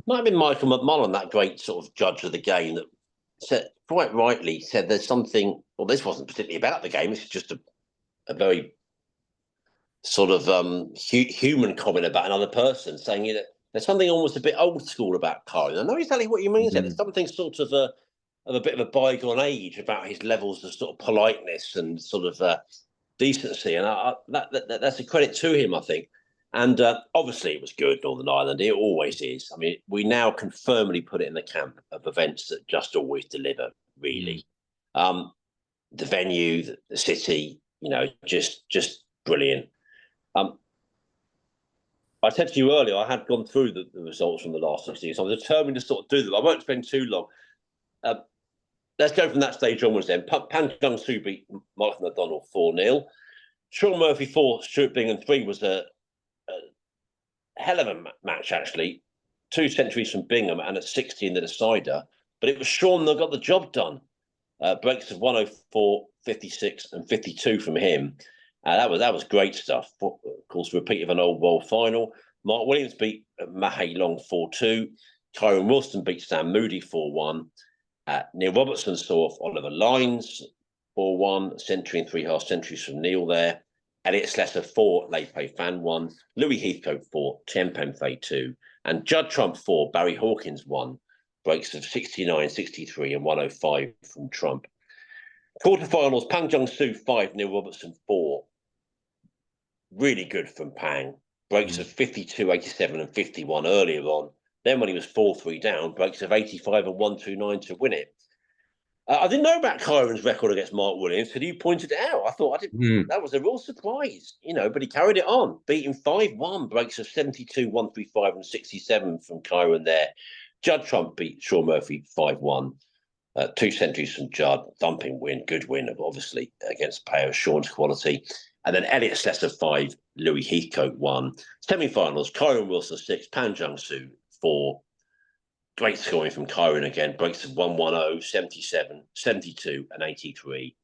might have been Michael McMullen, that great sort of judge of the game, that said quite rightly said there's something. Well, this wasn't particularly about the game. It's just a very sort of human comment about another person, saying that there's something almost a bit old school about Kyle. I know exactly what you mean. There. There's Mm. something sort of a bit of a bygone age about his levels of sort of politeness and sort of decency, and that's a credit to him, I think. And obviously, it was good, Northern Ireland. It always is. I mean, we now can firmly put it in the camp of events that just always deliver. Mm. Really, the venue, the city, just brilliant. Um, I said to you earlier, I had gone through the results from the last 16, so I was determined to sort of do them. I won't spend too long. Uh, let's go from that stage onwards then. Pan Jung Soo beat Martin O'Donnell 4-0. Sean Murphy 4, Stuart Bingham 3 was a hell of a match, actually. 2 centuries from Bingham and at 60 in the decider. But it was Sean that got the job done. Breaks of 104, 56, and 52 from him. That was great stuff. Of course, repeat of an old world final. Mark Williams beat Mahei Long 4-2. Kyren Wilson beat Sam Moody 4-1. Neil Robertson saw off Oliver Lines 4-1. Century and 3.5 centuries from Neil there. Elliot Slessor 4, Lei Pei Fan 1. Louis Heathcote 4, Chen Pen Fei 2. And Judd Trump 4, Barry Hawkins 1. Breaks of 69, 63, and 105 from Trump. Quarterfinals, Pang Jung Soo 5, Neil Robertson 4. Really good from Pang. Breaks of 52, 87, and 51 earlier on. Then when he was 4-3 down, breaks of 85 and 129 to win it. I didn't know about Kyron's record against Mark Williams until you pointed it out. I thought Mm. that was a real surprise, but he carried it on, beating 5-1, breaks of 72, 135, and 67 from Kyron there. Judd Trump beat Sean Murphy 5-1. 2 centuries from Judd, thumping win, good win, obviously, against a pair of Sean's quality. And then Elliot Slessor 5, Louis Heathcote 1. Semi-finals, Kyren Wilson 6, Pan Jung Soo 4. Great scoring from Kyren again, breaks of 110, 77, 72, and 83.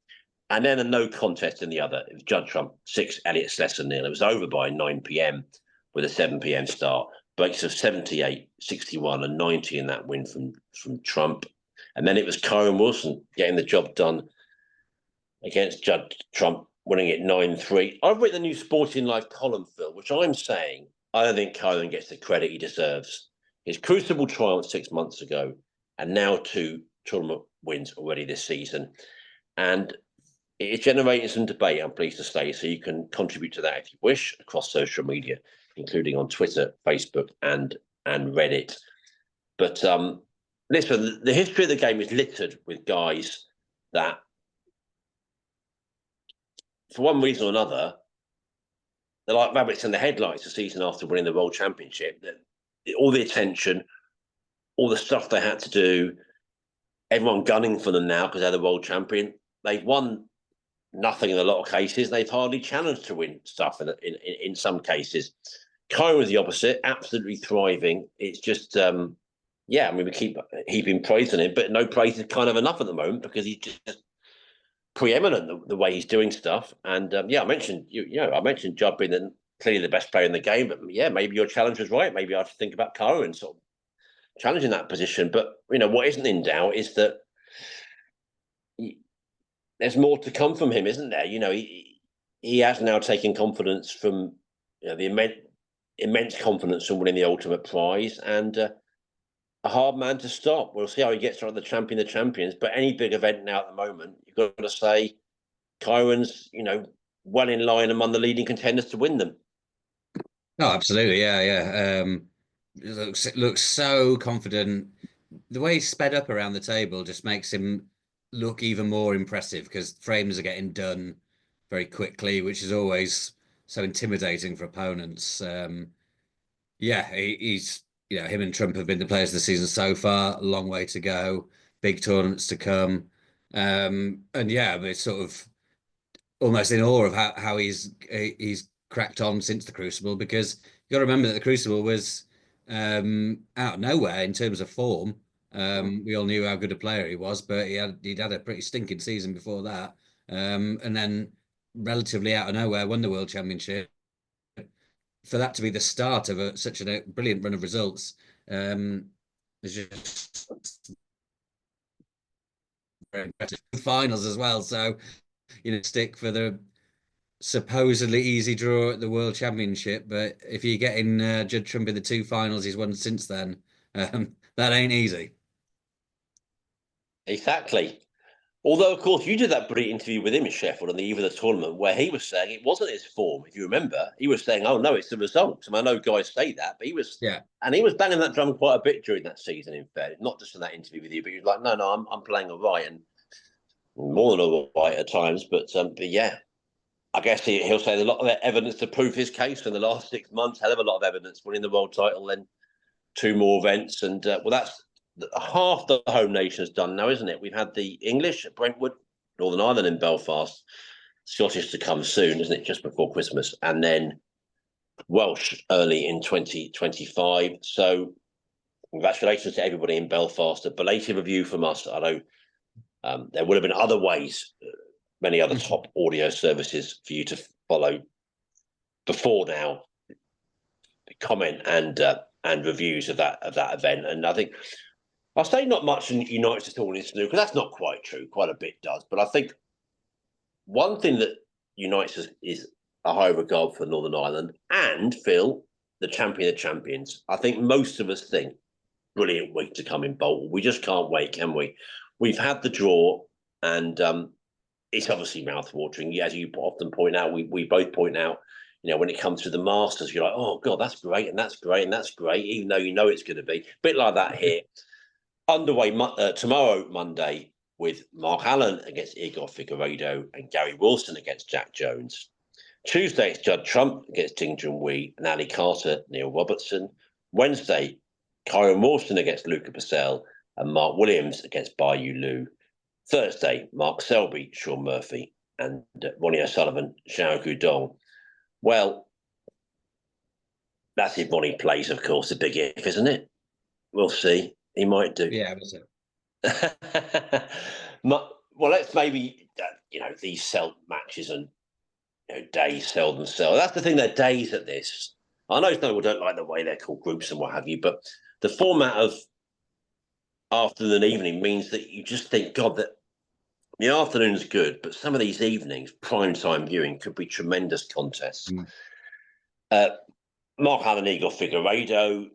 And then a no contest in the other. It was Judd Trump 6, Elliot Slessor 0. It was over by 9 p.m. with a 7 p.m. start. Breaks of 78, 61, and 90 in that win from Trump. And then it was Kyren Wilson getting the job done against Judd Trump winning it 9-3. I've written a new Sporting Life column, Phil, which I'm saying I don't think Kyren gets the credit he deserves. His crucible triumph 6 months ago, and now 2 tournament wins already this season. And it's generating some debate, I'm pleased to say, so you can contribute to that if you wish across social media, including on Twitter, Facebook, and Reddit. But listen, the history of the game is littered with guys that, for one reason or another, they're like rabbits in the headlights the season after winning the World Championship. That all the attention, all the stuff they had to do, everyone gunning for them now because they're the world champion. They've won nothing in a lot of cases. They've hardly challenged to win stuff in some cases. Kyren was the opposite, absolutely thriving. It's just, yeah, I mean, we keep heaping praise on him, but no praise is kind of enough at the moment because he's just preeminent the way he's doing stuff. And yeah, I mentioned I mentioned Judd being clearly the best player in the game, but yeah, maybe your challenge was right. Maybe I have to think about Kyren sort of challenging that position. But what isn't in doubt is that there's more to come from him, isn't there? He has now taken confidence from the immense confidence from winning the ultimate prize, and a hard man to stop. We'll see how he gets on the champion of champions. But any big event now at the moment, you've got to say Kyren's well in line among the leading contenders to win them. Oh, absolutely, yeah. Looks so confident. The way he's sped up around the table just makes him look even more impressive because frames are getting done very quickly, which is always so intimidating for opponents. Yeah, he's him and Trump have been the players of the season so far. A long way to go, big tournaments to come, and yeah, it's sort of almost in awe of how he's cracked on since the Crucible, because you got to remember that the Crucible was out of nowhere in terms of form. We all knew how good a player he was, but he'd had a pretty stinking season before that, and then relatively out of nowhere won the World Championship. For that to be the start of such a brilliant run of results, is just very impressive. Finals as well, so stick for the supposedly easy draw at the World Championship, but if you're getting Judd Trump in the 2 finals he's won since then, that ain't easy. Exactly. Although, of course, you did that brilliant interview with him in Sheffield on the eve of the tournament where he was saying it wasn't his form. If you remember, he was saying, "Oh no, it's the results." And I know guys say that, but he was banging that drum quite a bit during that season. In fact, not just in that interview with you, but he was like, "No, I'm playing all right, and more than all right at times." But yeah, I guess he'll say there's a lot of evidence to prove his case in the last 6 months. Hell of a lot of evidence, winning the world title, then 2 more events, and well, that's half the home nation's done now, isn't it? We've had the English at Brentwood, Northern Ireland in Belfast, Scottish to come soon, isn't it? Just before Christmas, and then Welsh early in 2025. So congratulations to everybody in Belfast. A belated review from us. I know there would have been other ways, many other top audio services for you to follow before now. Comment and reviews of that event, and I think I'll say not much in United at all in Snooker, because that's not quite true. Quite a bit does, but I think one thing that unites is a high regard for Northern Ireland and Phil, the champion of champions. I think most of us think brilliant week to come in Bolton. We just can't wait, can we? We've had the draw, and it's obviously mouth-watering. As you often point out, we both point out, when it comes to the Masters, you're like, oh, God, that's great, and that's great, and that's great, even though it's going to be. A bit like that here. Underway tomorrow, Monday, with Mark Allen against Igor Figueiredo and Gary Wilson against Jack Jones. Tuesday, it's Judd Trump against Ding Junhui and Ali Carter, Neil Robertson. Wednesday, Kyren Wilson against Luca Purcell and Mark Williams against Bayu Liu. Thursday, Mark Selby, Sean Murphy, and Ronnie O'Sullivan, Xiao Guodong. Well, that's if Ronnie plays, of course, a big if, isn't it? We'll see. He might do. Yeah, that's it. Well, let's maybe, these matches and days seldom sell. That's the thing, they're days at this. I know some people don't like the way they're called groups and what have you, but the format of afternoon and evening means that you just think, God, that The afternoon's good, but some of these evenings, prime time viewing, could be tremendous contests. Mm. Mark Allen Eagle Figueiredo.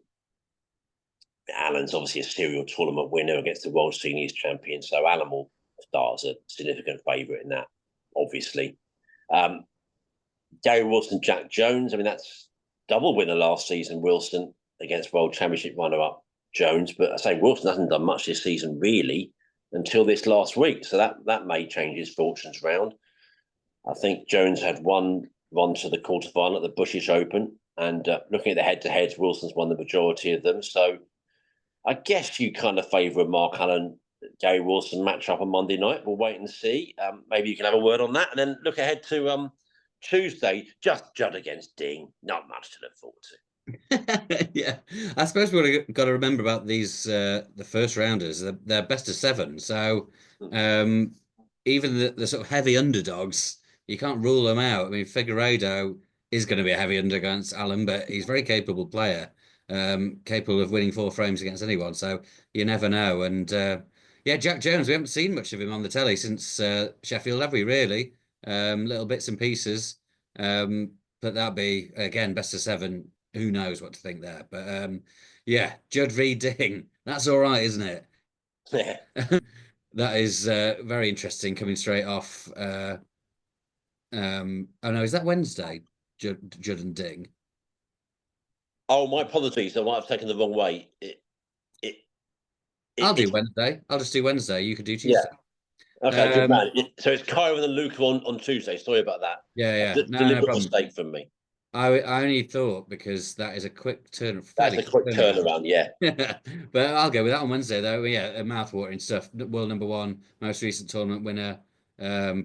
Alan's obviously a serial tournament winner against the world seniors champion, so Alan will start as a significant favourite in that, obviously. Gary Wilson, Jack Jones. I mean, that's double winner last season, Wilson against World Championship runner-up Jones. But I say Wilson hasn't done much this season, really, until this last week. So that may change his fortunes round. I think Jones had one run to the quarterfinal at the British Open. And looking at the head-to-heads, Wilson's won the majority of them. So I guess you kind of favour a Mark Allen, Gary Wilson match up on Monday night. We'll wait and see. Maybe you can have a word on that, and then look ahead to Tuesday. Just Judd against Ding. Not much to look forward to. Yeah, I suppose we've got to remember about these the first rounders. They're best of 7, so even the sort of heavy underdogs, you can't rule them out. I mean, Figueiredo is going to be a heavy underdog against Allen, but he's a very capable player. Capable of winning 4 frames against anyone. So you never know. And yeah, Jack Jones, we haven't seen much of him on the telly since Sheffield, have we, really? Little bits and pieces. But that'd be, again, best of 7. Who knows what to think there. But yeah, Judd v Ding. That's all right, isn't it? Yeah. That is very interesting coming straight off. Oh no, is that Wednesday? Judd and Ding. Oh, my apologies. I might have taken the wrong way. I'll do Wednesday. I'll just do Wednesday. You could do Tuesday. Yeah. Okay, good man. So it's Kyren and Luca on Tuesday. Sorry about that. Yeah. Deliberate mistake from me. I only thought because that is a quick turn. That's a quick turnaround, yeah. But I'll go with that on Wednesday, though. Yeah, mouth-watering stuff. World #1, most recent tournament winner. Yeah,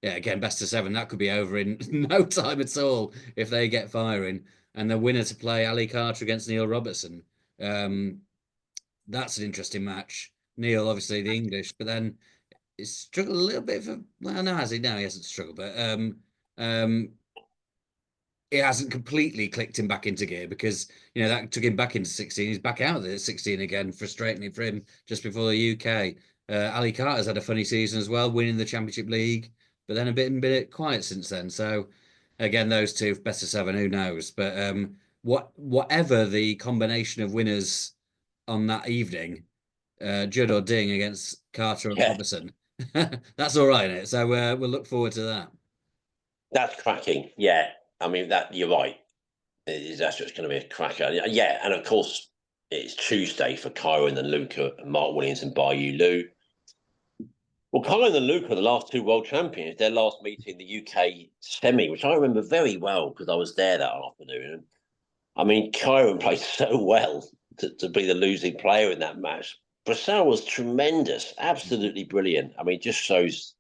again, best of 7. That could be over in no time at all if they get firing. And the winner to play Ali Carter against Neil Robertson. That's an interesting match. Neil, obviously the English, but then he's struggled a little bit for. Well, no, has he? No, he hasn't struggled, but it hasn't completely clicked him back into gear because that took him back into 16. He's back out there at 16 again, frustrating for him just before the UK. Ali Carter's had a funny season as well, winning the Championship League, but then a bit quiet since then. So again, those two best of 7, who knows? But whatever the combination of winners on that evening, Judd or Ding against Carter and Robertson, that's all right, isn't it? So we'll look forward to that. That's cracking, yeah. I mean, that you're right. That's just going to be a cracker. Yeah, and of course, it's Tuesday for Kyren and Luca and Mark Williams and Bayu Liu. Well, Kyren and Luca are the last 2 world champions. Their last meeting in the UK semi, which I remember very well because I was there that afternoon. I mean, Kyren played so well to be the losing player in that match. Brassel was tremendous, absolutely brilliant. I mean, just shows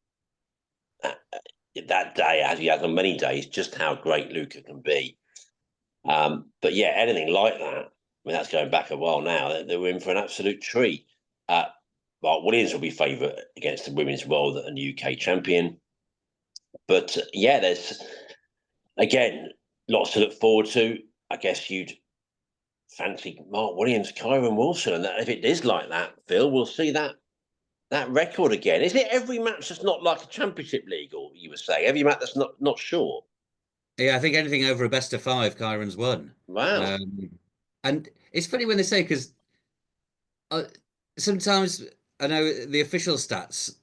that day, as he has on many days, just how great Luca can be. But yeah, anything like that, I mean, that's going back a while now. They were in for an absolute treat. Mark Williams will be favourite against the women's world and UK champion. But yeah, there's, again, lots to look forward to. I guess you'd fancy Mark Williams, Kyren Wilson. And if it is like that, Phil, we'll see that record again. Is it every match that's not like a Championship League, or you would say every match that's not sure? Yeah, I think anything over a best of 5, Kyren's won. Wow. And it's funny when they say, because sometimes I know the official stats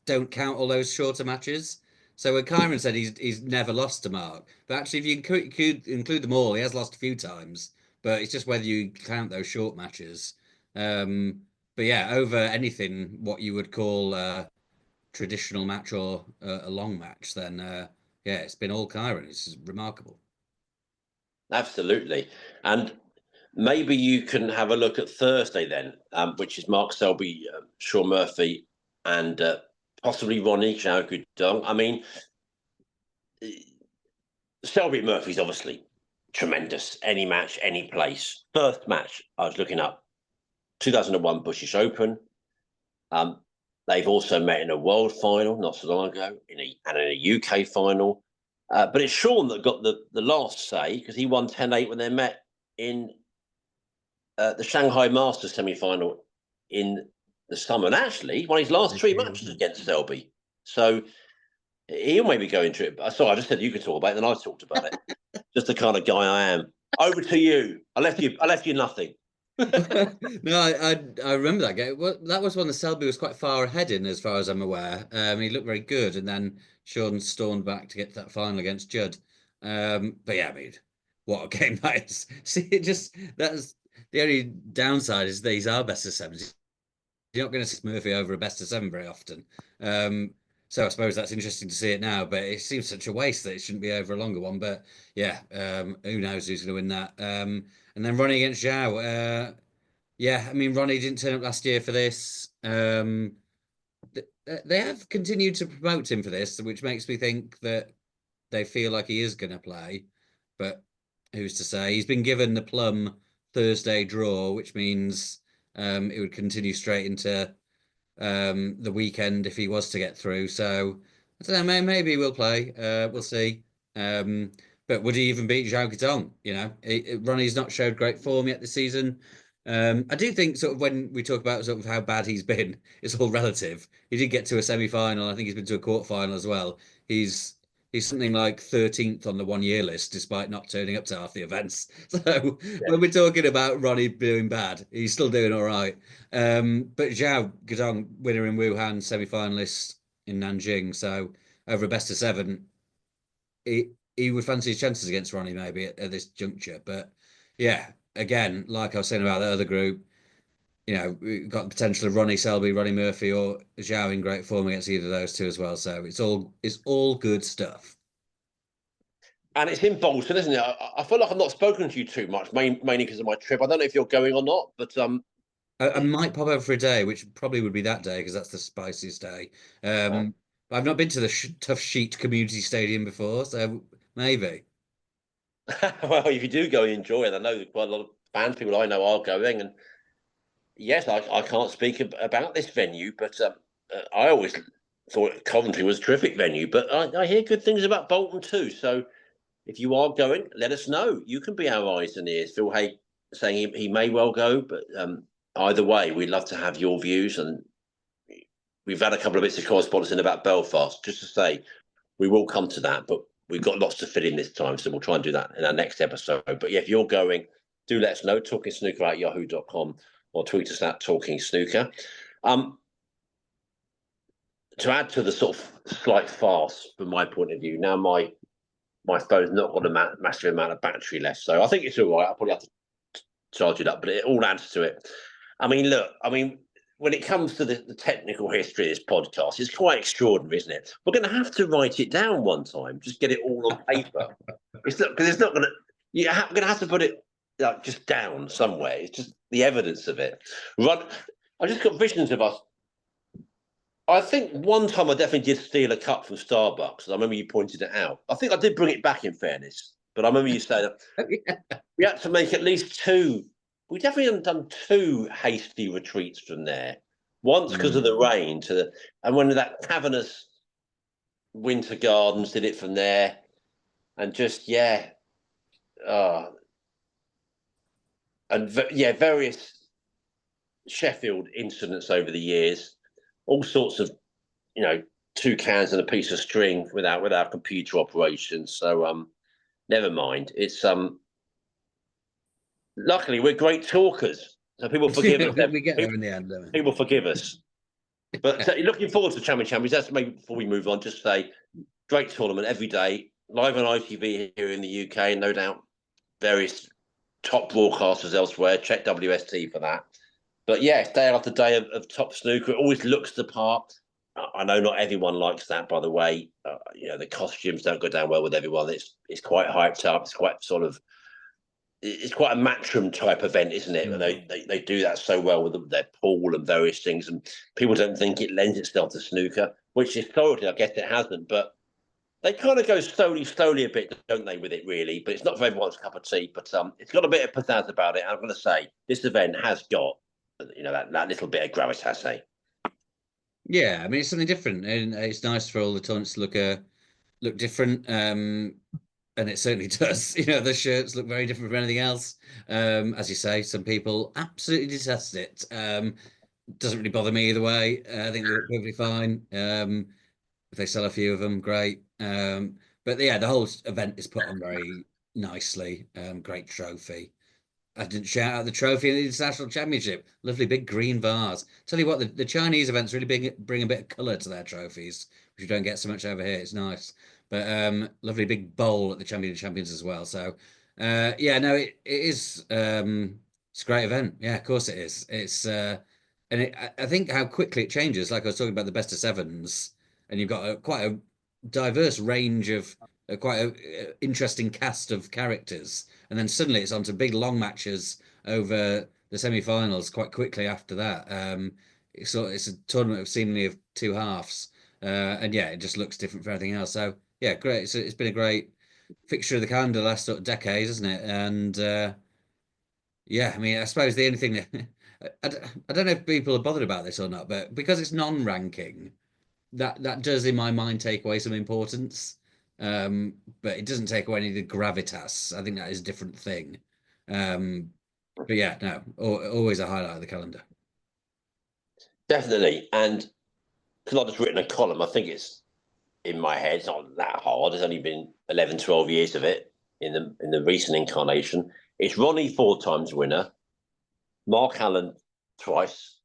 don't count all those shorter matches. So when Kyren said he's never lost to Mark, but actually if you include them all, he has lost a few times. But it's just whether you count those short matches. But yeah, over anything what you would call a traditional match or a long match, then yeah, it's been all Kyren. It's remarkable. Absolutely. And maybe you can have a look at Thursday then, which is Mark Selby, Sean Murphy, and possibly Ronnie Zhao Gudong. I mean, Selby Murphy's obviously tremendous. Any match, any place. First match I was looking up, 2001 British Open. They've also met in a world final not so long ago, and in a UK final. But it's Sean that got the last say because he won 10-8 when they met in the Shanghai Masters semi-final in the summer, and actually won his last three matches against Selby. So he'll maybe go into it. Sorry, I just said you could talk about it, then I talked about it. Just the kind of guy I am. Over to you. I left you nothing. No, I remember that game. Well, that was one that Selby was quite far ahead in, as far as I'm aware. He looked very good, and then Sean stormed back to get to that final against Judd. But yeah, I mean, what a game that is. See, that's the only downside is these are best of sevens. You're not going to see Murphy over a best of seven very often. So I suppose that's interesting to see it now, but it seems such a waste that it shouldn't be over a longer one. But yeah, who knows who's going to win that? And then Ronnie against Zhao. Yeah, I mean Ronnie didn't turn up last year for this. They have continued to promote him for this, which makes me think that they feel like he is going to play. But who's to say? He's been given the plum Thursday draw, which means it would continue straight into the weekend if he was to get through. So I don't know, maybe we'll play. We'll see. But would he even beat Zhao Guitong? You know, Ronnie's not showed great form yet this season. I do think sort of when we talk about sort of how bad he's been, it's all relative. He did get to a semi-final. I think he's been to a quarter-final as well. He's something like 13th on the 1 year list, despite not turning up to half the events. So when we're talking about Ronnie doing bad, he's still doing all right. But Zhao Guidong, winner in Wuhan, semi-finalist in Nanjing. So over a best of seven, he would fancy his chances against Ronnie maybe at this juncture. But yeah, again, like I was saying about the other group, you know, we've got the potential of Ronnie Selby, Ronnie Murphy, or Zhao in great form against either of those two as well. So it's all good stuff. And it's in Bolton, isn't it? I feel like I've not spoken to you too much, mainly because of my trip. I don't know if you're going or not, but I might pop over for a day, which probably would be that day because that's the spiciest day. I've not been to the Tough Sheet Community Stadium before, so maybe. well, if you do go, enjoy it. I know quite a lot of fans, people I know, are going, and yes, I can't speak about this venue, but I always thought Coventry was a terrific venue. But I hear good things about Bolton too. So if you are going, let us know. You can be our eyes and ears. Phil Hay saying he may well go, but either way, we'd love to have your views. And we've had a couple of bits of correspondence in about Belfast, just to say we will come to that, but we've got lots to fit in this time, so we'll try and do that in our next episode. But yeah, if you're going, do let us know. TalkingSnooker@yahoo.com or tweet us at TalkingSnooker. To add to the sort of slight farce from my point of view, now my phone's not got a massive amount of battery left, so I think it's all right. I'll probably have to charge it up, but it all adds to it. I mean, look, when it comes to the technical history of this podcast, it's quite extraordinary, isn't it? We're going to have to write it down one time, just get it all on paper. It's not because it's not going to. You're going to have to put it like just down somewhere. It's just the evidence of it. I just got visions of us. I think one time I definitely did steal a cup from Starbucks. I remember you pointed it out. I think I did bring it back, in fairness, but I remember you saying we had to make at least two. We definitely haven't done two hasty retreats from there. Once because of the rain and when that cavernous Winter Gardens did it from there, and just various Sheffield incidents over the years, all sorts of, two cans and a piece of string without computer operations. So never mind. It's luckily we're great talkers, so people forgive us. We get there in the end, don't we? People forgive us. But looking forward to Champions. That's maybe before we move on. Just say, great tournament every day, live on ITV here in the UK, and no doubt various top broadcasters elsewhere. Check WST for that. But yeah, day after day of top snooker. It always looks the part. I know not everyone likes that, by the way. The costumes don't go down well with everyone. It's quite hyped up. It's quite it's quite a matchroom type event, isn't it? Mm. They do that so well with their pool and various things, and people don't think it lends itself to snooker, which historically I guess it hasn't. But they kind of go slowly a bit, don't they, with it really? But it's not for everyone's cup of tea. But it's got a bit of pizzazz about it. I'm going to say this event has got that little bit of gravitas, eh? Yeah, I mean it's something different, and it's nice for all the tournaments to look different. And it certainly does. The shirts look very different from anything else. As you say, some people absolutely detest it. Doesn't really bother me either way. I think they look perfectly fine. If they sell a few of them, great. But yeah, the whole event is put on very nicely. Great trophy. I didn't shout out the trophy in the International Championship. Lovely big green vase. Tell you what, the Chinese events really bring a bit of colour to their trophies, which you don't get so much over here. It's nice. But lovely big bowl at the Champion of Champions as well. So yeah, no, it is it's a great event. Yeah, of course it is. It's and I think how quickly it changes. Like I was talking about the best of sevens, and you've got quite a diverse range of quite a interesting cast of characters, and then suddenly it's on to big long matches over the semi-finals quite quickly after that. It's a tournament of seemingly of two halves, and yeah, it just looks different for everything else. So yeah, great. So it's been a great fixture of the calendar the last sort of decade, isn't it? And yeah, I mean, I suppose the only thing that I don't know if people are bothered about this or not, but because it's non-ranking, that does in my mind take away some importance. But it doesn't take away any of the gravitas. I think that is a different thing. Um, but yeah, no, always a highlight of the calendar. Definitely. And because I've just written a column, I think it's in my head. It's not that hard. There's only been 11, 12 years of it in the recent incarnation. It's Ronnie 4 times winner, Mark Allen twice,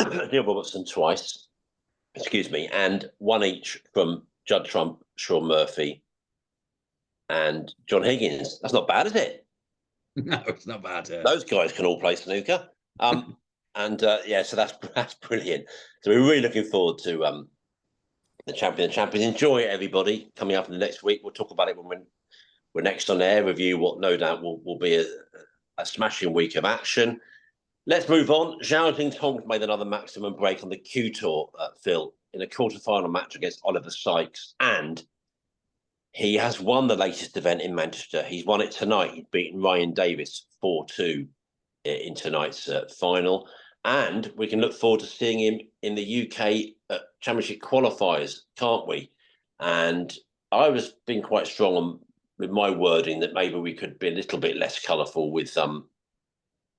Neil Robertson twice, excuse me, and one each from Judd Trump, Sean Murphy, and John Higgins. That's not bad, is it? No, it's not bad. Those guys can all play snooker. And yeah, so that's brilliant. So we're really looking forward to the champion. The champions. Enjoy it, everybody. Coming up in the next week, we'll talk about it when we're next on air. Review what no doubt will be a smashing week of action. Let's move on. Zhao Jingtong made another maximum break on the Q Tour, Phil, in a quarterfinal match against Oliver Sykes, and he has won the latest event in Manchester. He's won it tonight. He's beaten Ryan Davis 4-2 in tonight's final. And we can look forward to seeing him in the UK Championship qualifiers, can't we? And I was being quite strong with my wording that maybe we could be a little bit less colourful with some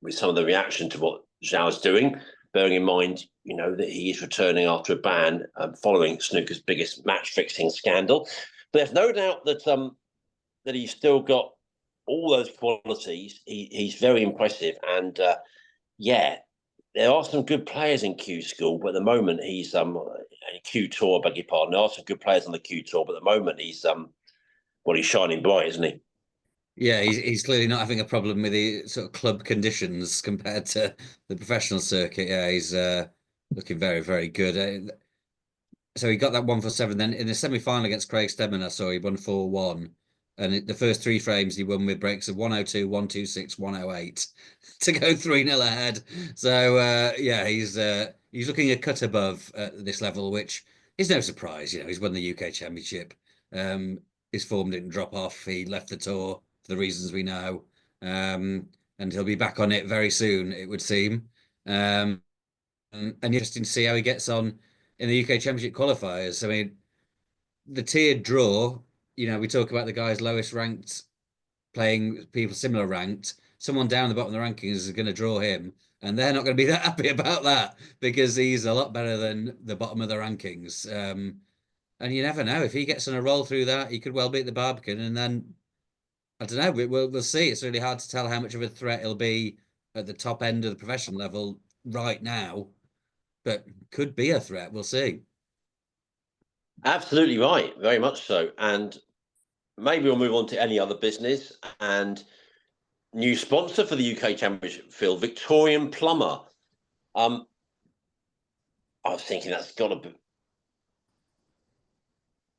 of the reaction to what Zhao's doing, bearing in mind, that he is returning after a ban following snooker's biggest match-fixing scandal. But there's no doubt that he's still got all those qualities. He's very impressive, and yeah, there are some good players in Q School, but at the moment he's Q Tour, I beg your pardon. There are some good players on the Q Tour, but at the moment he's he's shining bright, isn't he? Yeah, he's clearly not having a problem with the sort of club conditions compared to the professional circuit. Yeah, he's looking very, very good. So he got that 1-for-7. Then in the semi-final against Craig Steadman, I saw he won 4-1. And the first three frames he won with breaks of 102, 126, 108 to go 3-0 ahead. So yeah, he's looking a cut above at this level, which is no surprise. He's won the UK Championship. His form didn't drop off. He left the tour for the reasons we know. And he'll be back on it very soon, it would seem. And interesting to see how he gets on in the UK Championship qualifiers. I mean, the tiered draw, we talk about the guys lowest ranked playing people similar ranked. Someone down the bottom of the rankings is going to draw him, and they're not going to be that happy about that because he's a lot better than the bottom of the rankings. And you never know if he gets on a roll through that, he could well beat the Barbican, and then I don't know. We'll see. It's really hard to tell how much of a threat he'll be at the top end of the professional level right now, but could be a threat. We'll see. Absolutely right, very much so. And maybe we'll move on to any other business. And new sponsor for the UK Championship, Phil, Victorian Plumber. I was thinking that's got to be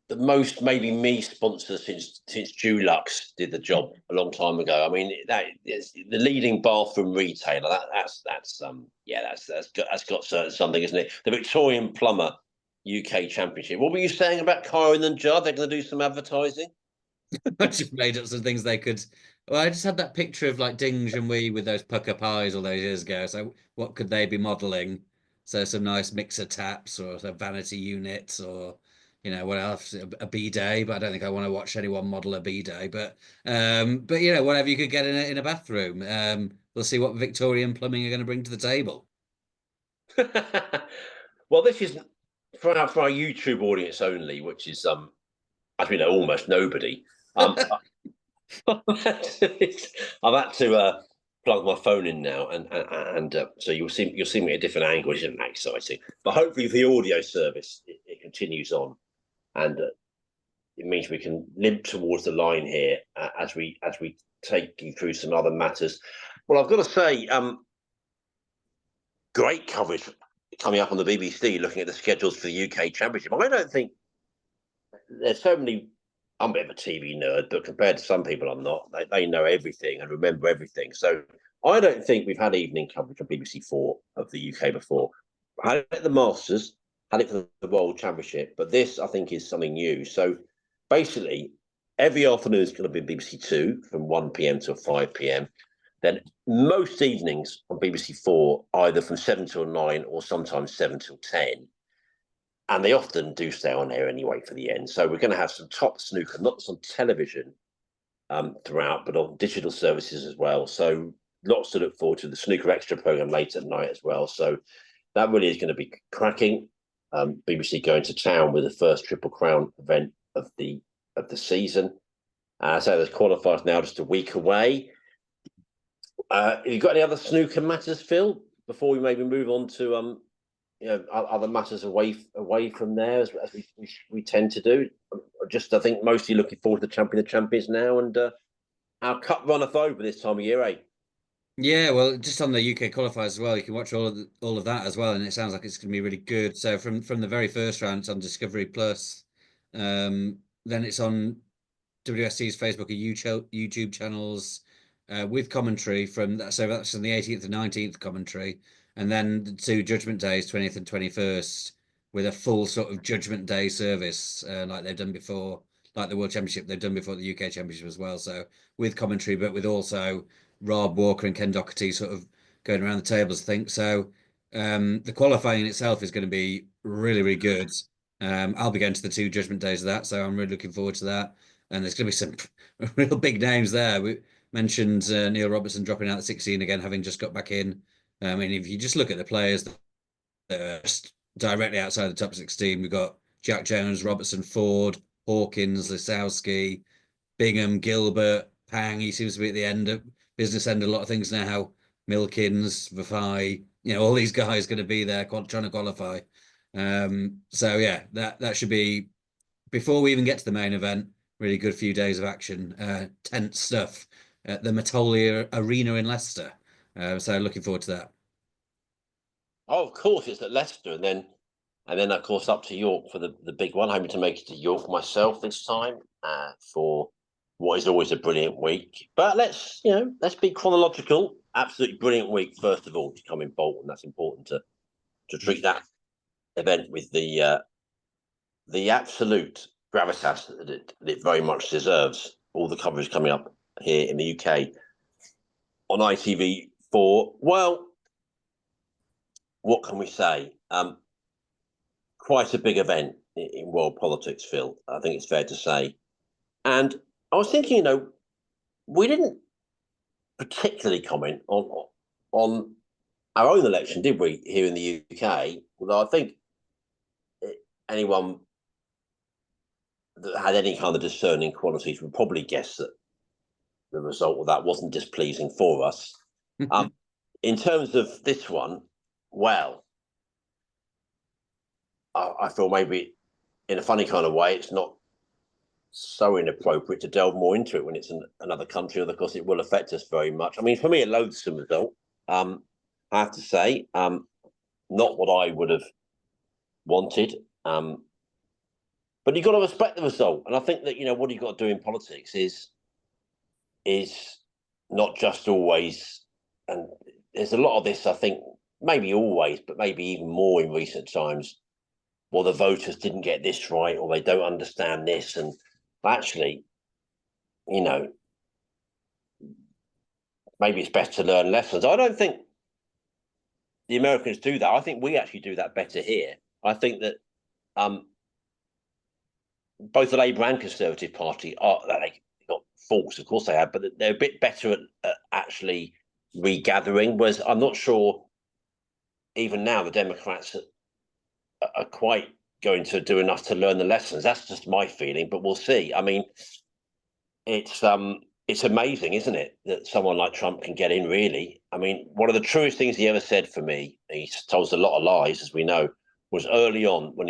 the most maybe me sponsor since Dulux did the job a long time ago. I mean, that is the leading bathroom retailer. That's got something, isn't it? The Victorian Plumber UK Championship. What were you saying about Kyren and Judd? They're going to do some advertising. I just made up some things they could. Well, I just had that picture of like Ding Junhui with those pucker pies all those years ago. So what could they be modelling? So some nice mixer taps or some vanity units or what else? A bidet, but I don't think I want to watch anyone model a bidet. But whatever you could get in a bathroom. We'll see what Victorian plumbing are going to bring to the table. Well, this is for our YouTube audience only, which is as we know, almost nobody. I've had to plug my phone in now, and so you'll see me at a different angle, which isn't that exciting. But hopefully, for the audio service, it continues on, and it means we can limp towards the line here as we take you through some other matters. Well, I've got to say, great coverage coming up on the BBC, looking at the schedules for the UK Championship. I don't think there's so many. I'm a bit of a TV nerd, but compared to some people, I'm not. They know everything and remember everything. So I don't think we've had evening coverage on BBC4 of the UK before. I had it at the Masters, had it for the World Championship, but this I think is something new. So basically, every afternoon is going to be BBC2 from 1 p.m. to 5 p.m. Then most evenings on BBC4, either from 7 till 9 or sometimes 7 till 10. And they often do stay on air anyway for the end. So we're going to have some top snooker, not just on television throughout, but on digital services as well. So lots to look forward to. The Snooker Extra program late at night as well. So that really is going to be cracking. BBC going to town with the first Triple Crown event of the season. So there's qualifiers now just a week away. Have you got any other snooker matters, Phil, before we maybe move on to other matters away from there, as we tend to do? Just, I think, mostly looking forward to the Champion of Champions now, and our cup runneth over this time of year, eh? Yeah, well, just on the UK qualifiers as well, you can watch all of that as well, and it sounds like it's going to be really good. So from the very first round, it's on Discovery Plus. Then it's on WSC's Facebook and YouTube channels with commentary from that. So that's on the 18th and 19th commentary, and then the two Judgment Days, 20th and 21st, with a full sort of Judgment Day service like they've done before, like the World Championship they've done before the UK Championship as well. So with commentary, but with also Rob Walker and Ken Doherty sort of going around the tables, I think. So the qualifying in itself is going to be really, really good. I'll be going to the two Judgment Days of that, so I'm really looking forward to that. And there's going to be some real big names there. We mentioned Neil Robertson dropping out at 16 again, having just got back in. I mean, if you just look at the players that are just directly outside the top 16, we've got Jack Jones, Robertson, Ford, Hawkins, Lisowski, Bingham, Gilbert, Pang. He seems to be at the end of business end of a lot of things now. Milkins, Vafai, all these guys going to be there trying to qualify. So yeah, that should be, before we even get to the main event, really good few days of action. Tense stuff at the Matolia Arena in Leicester. So looking forward to that. Oh, of course, it's at Leicester, and then of course up to York for the big one. Hoping to make it to York myself this time for what is always a brilliant week. But let's be chronological. Absolutely brilliant week, first of all, to come in Bolton. That's important to treat that event with the absolute gravitas that it very much deserves. All the coverage coming up here in the UK on ITV4. Well, what can we say? Quite a big event in world politics, Phil. I think it's fair to say. And I was thinking, we didn't particularly comment on our own election, did we, here in the UK? Although I think anyone that had any kind of discerning qualities would probably guess that the result of that wasn't displeasing for us. In terms of this one, well, I feel maybe in a funny kind of way, it's not so inappropriate to delve more into it when it's in another country, and of course it will affect us very much. I mean, for me, a loathsome result, I have to say, not what I would have wanted. But you've got to respect the result. And I think that, what you've got to do in politics is not just always, and there's a lot of this, I think, maybe always, but maybe even more in recent times, well, the voters didn't get this right, or they don't understand this. And actually, maybe it's best to learn lessons. I don't think the Americans do that. I think we actually do that better here. I think that both the Labour and Conservative Party they got faults, of course they have, but they're a bit better at actually regathering. Whereas I'm not sure even now the Democrats are quite going to do enough to learn the lessons. That's just my feeling, but we'll see. I mean, it's amazing, isn't it, that someone like Trump can get in, really? I mean, one of the truest things he ever said for me, he told us a lot of lies, as we know, was early on when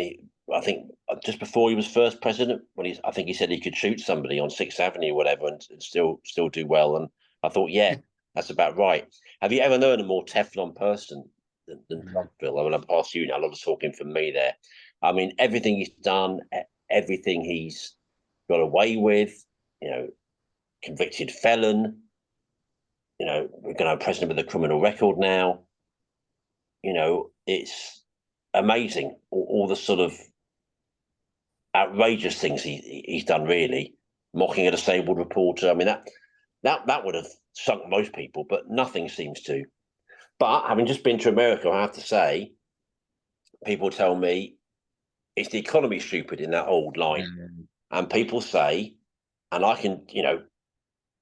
I think just before he was first president, I think he said he could shoot somebody on 6th Avenue or whatever and still do well. And I thought, yeah, that's about right. Have you ever known a more Teflon person than Trump, Phil? I mean, I'll pass you now. A lot of talking from me there. I mean, everything he's done, everything he's got away with, convicted felon, we're going to have a president with a criminal record now. It's amazing. All the sort of outrageous things he's done, really. Mocking a disabled reporter. I mean, that would have sunk most people, but nothing seems to. But having just been to America, I have to say, people tell me it's the economy, stupid, in that old line. And people say, and I can,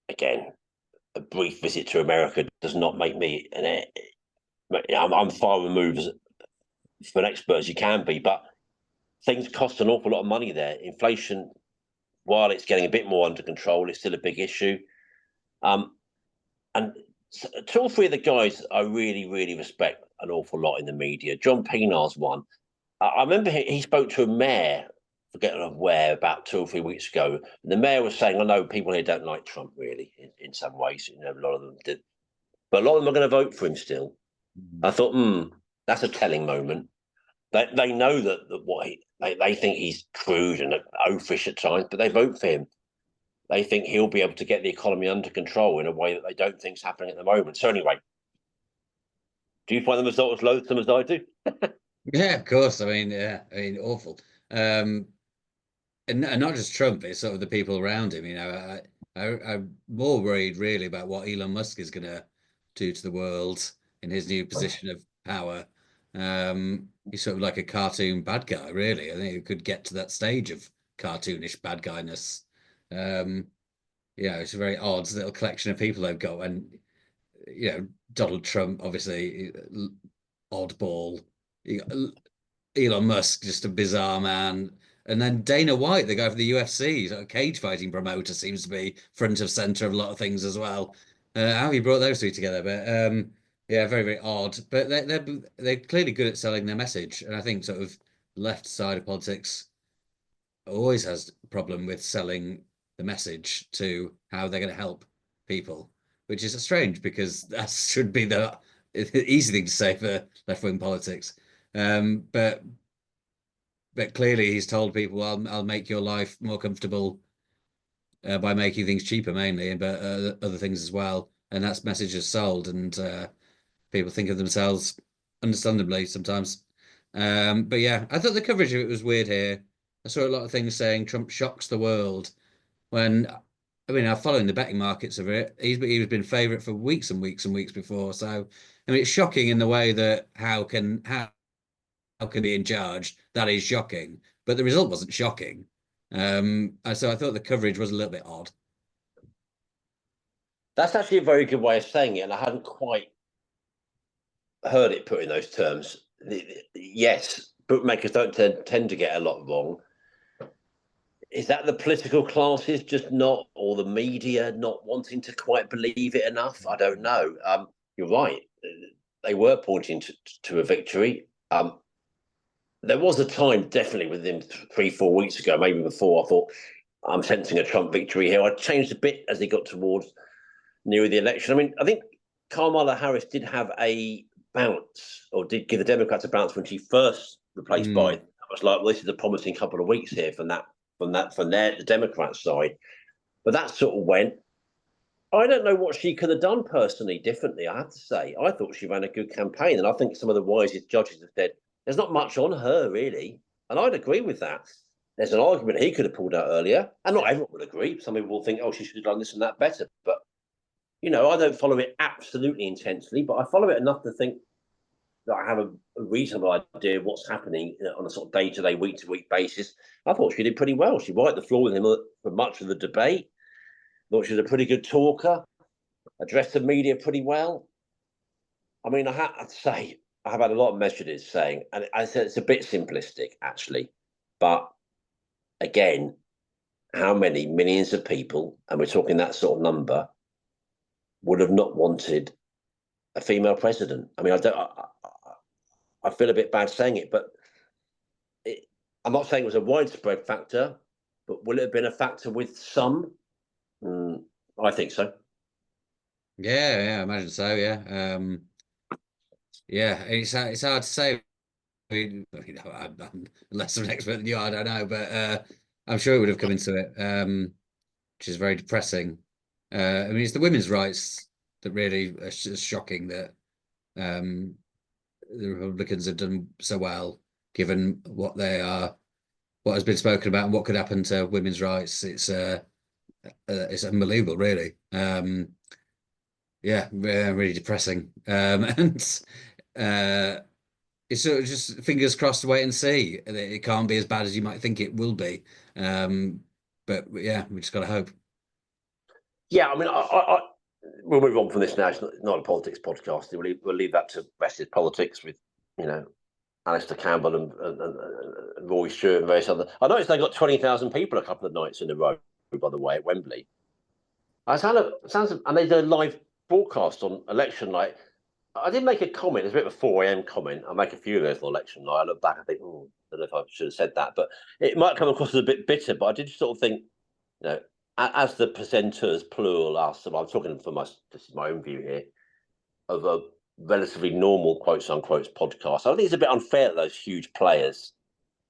again, a brief visit to America does not make me I'm far removed from an expert as you can be, but things cost an awful lot of money there. Inflation, while it's getting a bit more under control, it's still a big issue. And two or three of the guys I really, really respect an awful lot in the media. John Penar's one. I remember he spoke to a mayor, forgetting where, about 2 or 3 weeks ago. And the mayor was saying, I know people here don't like Trump, really, in some ways. A lot of them did. But a lot of them are going to vote for him still. I thought, that's a telling moment. They know that what they think he's crude and oafish at times, but they vote for him. They think he'll be able to get the economy under control in a way that they don't think is happening at the moment. So anyway, do you find the result as loathsome as I do? Yeah, of course. I mean, awful. And not just Trump, it's sort of the people around him. I'm more worried really about what Elon Musk is going to do to the world in his new position of power. He's sort of like a cartoon bad guy, really. I think he could get to that stage of cartoonish bad guyness. It's a very odd little collection of people they've got. And, Donald Trump, obviously, oddball. Elon Musk, just a bizarre man. And then Dana White, the guy for the UFC, sort of cage fighting promoter, seems to be front of center of a lot of things as well. How he brought those two together, but very, very odd. But they're clearly good at selling their message, and I think sort of left side of politics always has a problem with selling the message to how they're going to help people, which is strange because that should be the easy thing to say for left-wing politics. But clearly he's told people, I'll make your life more comfortable by making things cheaper mainly, but other things as well. And that's message is sold, and people think of themselves understandably sometimes. But yeah, I thought the coverage of it was weird here. I saw a lot of things saying Trump shocks the world when, I'm following the betting markets of it. He's been favourite for weeks and weeks and weeks before. So, it's shocking in the way that how can be in charge? That is shocking. But the result wasn't shocking. So I thought the coverage was a little bit odd. That's actually a very good way of saying it, and I hadn't quite heard it put in those terms. Yes, bookmakers don't tend to get a lot wrong. Is that the political classes just not, or the media not wanting to quite believe it enough? I don't know. You're right. They were pointing to a victory. There was a time, definitely within 3-4 weeks ago, maybe before, I thought, I'm sensing a Trump victory here. I changed a bit as he got towards nearer the election. I think Kamala Harris did have a bounce, or did give the Democrats a bounce when she first replaced Biden. I was like, well, this is a promising couple of weeks here from the Democrat side. But that sort of went. I don't know what she could have done personally differently, I have to say. I thought she ran a good campaign, and I think some of the wisest judges have said there's not much on her, really. And I'd agree with that. There's an argument he could have pulled out earlier, and not everyone will agree. Some people will think, oh, she should have done this and that better. But, I don't follow it absolutely intensely, but I follow it enough to think that I have a reasonable idea of what's happening on a sort of day-to-day, week-to-week basis. I thought she did pretty well. She wiped the floor with him for much of the debate. I thought she was a pretty good talker, addressed the media pretty well. I have to say, I've had a lot of messages saying, and I said it's a bit simplistic actually, but again, how many millions of people, and we're talking that sort of number, would have not wanted a female president? I mean, I feel a bit bad saying it, but I'm not saying it was a widespread factor, but will it have been a factor with some? I think so. Yeah, I imagine so. Yeah, yeah. It's hard to say. I mean, I'm less of an expert than you are, I don't know, but I'm sure it would have come into it, which is very depressing. I mean, it's the women's rights that really are shocking that the Republicans have done so well, given what they are, what has been spoken about, and what could happen to women's rights. It's unbelievable, really. Yeah, really depressing. And it's sort of just fingers crossed to wait and see. It can't be as bad as you might think it will be. But yeah, we just got to hope. Yeah, I mean, we'll move on from this now. It's not a politics podcast. We'll leave that to vested politics with, Alistair Campbell and Roy Stewart and various other. I noticed they got 20,000 people a couple of nights in a row, by the way, at Wembley. And they did a live broadcast on election night. I did make a comment. It's a bit of a 4 a.m. comment. I make a few of those on election night. I look back, I think, I don't know if I should have said that, but it might come across as a bit bitter. But I did sort of think, as the presenters, plural, us, and I'm talking this is my own view here, of a relatively normal, quotes unquote, podcast. I think it's a bit unfair that those huge players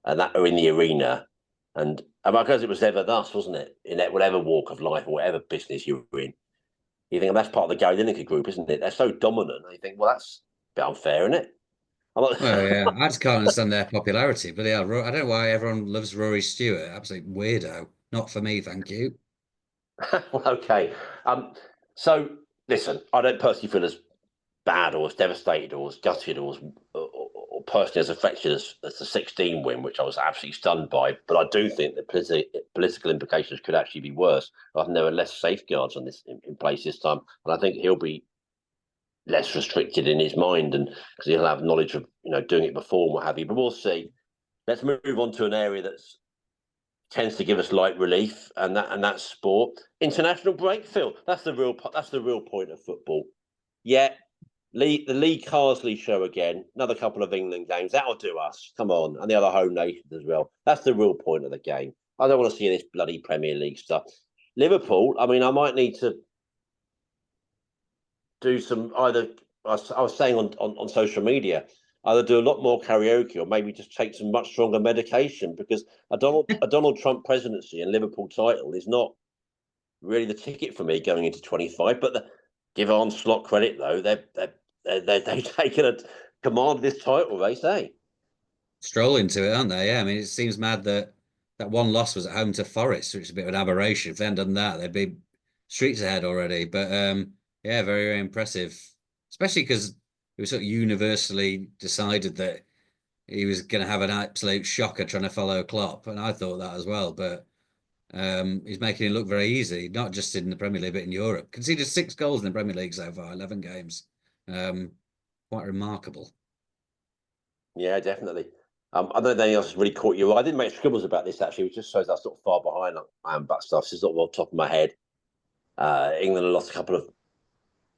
and that are in the arena. And because it was ever thus, wasn't it? In whatever walk of life or whatever business you're in, you think that's part of the Gary Lineker group, isn't it? They're so dominant. And you think, well, that's a bit unfair, isn't it? Well, yeah, I just can't understand their popularity. But yeah, I don't know why everyone loves Rory Stewart. Absolute weirdo. Not for me, thank you. Well, okay. So listen, I don't personally feel as bad or as devastated or as gutted or personally as affected as the 16 win, which I was absolutely stunned by. But I do think the political implications could actually be worse. I think there are less safeguards on this in place this time, and I think he'll be less restricted in his mind, and because he'll have knowledge of doing it before and what have you. But we'll see. Let's move on to an area that tends to give us light relief, and that's sport. International break, Phil. That's the real point of football. Yeah, the Lee Carsley show again. Another couple of England games. That'll do us. Come on, and the other home nations as well. That's the real point of the game. I don't want to see this bloody Premier League stuff. Liverpool. I mean, I might need to do some either. I was saying on social media, either do a lot more karaoke or maybe just take some much stronger medication, because a Donald Trump presidency and Liverpool title is not really the ticket for me going into 25. But give Arne Slot credit though, they've taken a command of this title. They say Stroll into it, aren't they? Yeah, I mean, it seems mad that one loss was at home to Forest, which is a bit of an aberration. If they hadn't done that, they'd be streets ahead already. But yeah, very, very impressive, especially because it was sort of universally decided that he was going to have an absolute shocker trying to follow Klopp, and I thought that as well. But he's making it look very easy, not just in the Premier League, but in Europe. Conceded 6 goals in the Premier League so far, 11 games. Quite remarkable. Yeah, definitely. I don't know if anything else has really caught you. I didn't make scribbles about this actually, which just shows how sort of far behind I am about stuff. This is not off the top of my head. England lost a couple of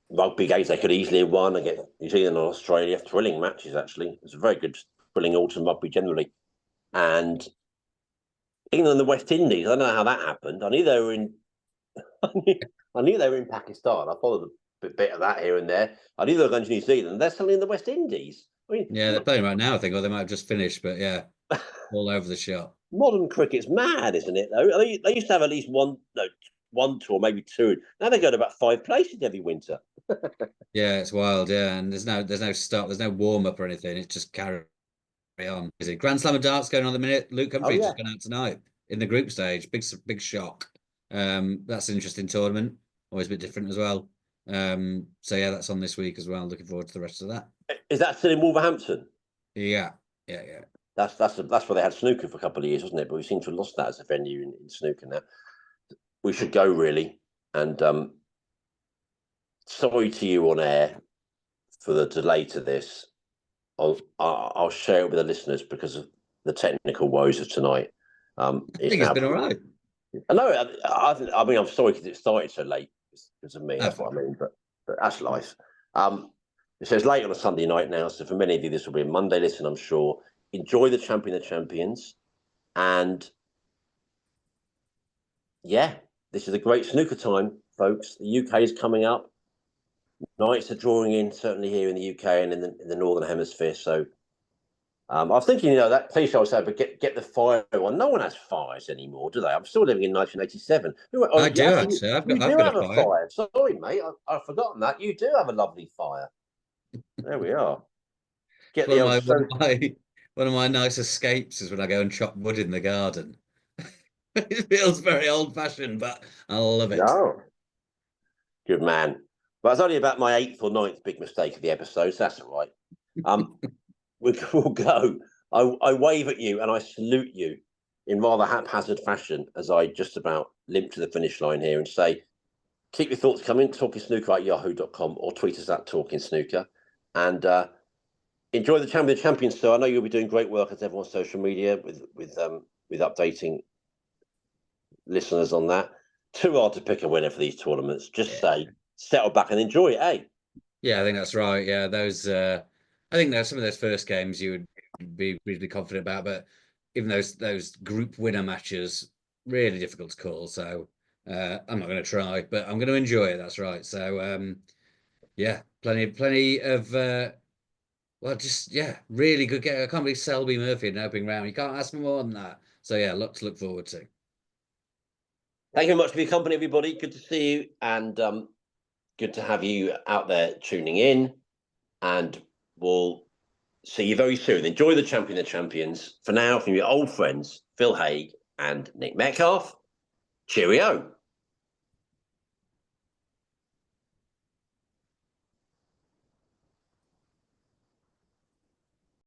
rugby games they could easily have won against New Zealand and Australia. Thrilling matches, actually. It was a very good, thrilling autumn rugby generally. And England and the West Indies, I don't know how that happened. I knew they were in Pakistan. I followed a bit of that here and there. I knew they were going to New Zealand. They're suddenly in the West Indies. I mean, yeah, they're playing right now, I think, or they might have just finished, but yeah, all over the shop. Modern cricket's mad, isn't it, though? They used to have at least one tour, maybe 2. Now they go to about 5 places every winter. Yeah, it's wild, yeah. And there's no start, there's no warm up or anything. It's just carry on. Is it Grand Slam of darts going on the minute? Luke Oh, Humphries yeah. just gone out tonight in the group stage. Big shock. That's an interesting tournament. Always a bit different as well. So yeah, that's on this week as well. Looking forward to the rest of that. Is that still in Wolverhampton? Yeah. That's where they had snooker for a couple of years, wasn't it? But we seem to have lost that as a venue in snooker now. We should go, really. And sorry to you on air for the delay to this. I'll share it with the listeners because of the technical woes of tonight. I think it's been all right. I know. I mean, I'm sorry because it started so late because of me. That's Oh. what I mean. But that's life. It says late on a Sunday night now, so for many of you, this will be a Monday listen, I'm sure. Enjoy the Champion of Champions, and yeah, this is a great snooker time, folks. The UK is coming up. Nights are drawing in, certainly here in the UK and in the Northern Hemisphere. So I was thinking, that cliche I was saying, but get the fire on. No one has fires anymore, do they? I'm still living in 1987. I do actually. I've got a fire. Fire. Sorry, mate. I've forgotten that. You do have a lovely fire. There we are. Get the one of my nice escapes is when I go and chop wood in the garden. It feels very old-fashioned, but I love it. Oh, good man. But it's only about my 8th or 9th big mistake of the episode, so that's all right. We'll go. I wave at you and I salute you in rather haphazard fashion as I just about limp to the finish line here and say, keep your thoughts coming, talkingsnooker@yahoo.com or tweet us at talkingsnooker. And enjoy the Champion of Champions. So I know you'll be doing great work as ever on social media with updating listeners on that. Too hard to pick a winner for these tournaments. Just say, settle back and enjoy it, eh? Yeah, I think that's right. Yeah, I think some of those first games you would be reasonably confident about, but even those group winner matches, really difficult to call. So I'm not going to try, but I'm going to enjoy it. That's right. So yeah, plenty of really good game. I can't believe Selby Murphy in an opening round. You can't ask for more than that. So yeah, lots to look forward to. Thank you very much for your company, everybody. Good to see you, and good to have you out there tuning in. And we'll see you very soon. Enjoy the Champion of Champions. For now, from your old friends, Phil Haig and Nick Metcalf. Cheerio.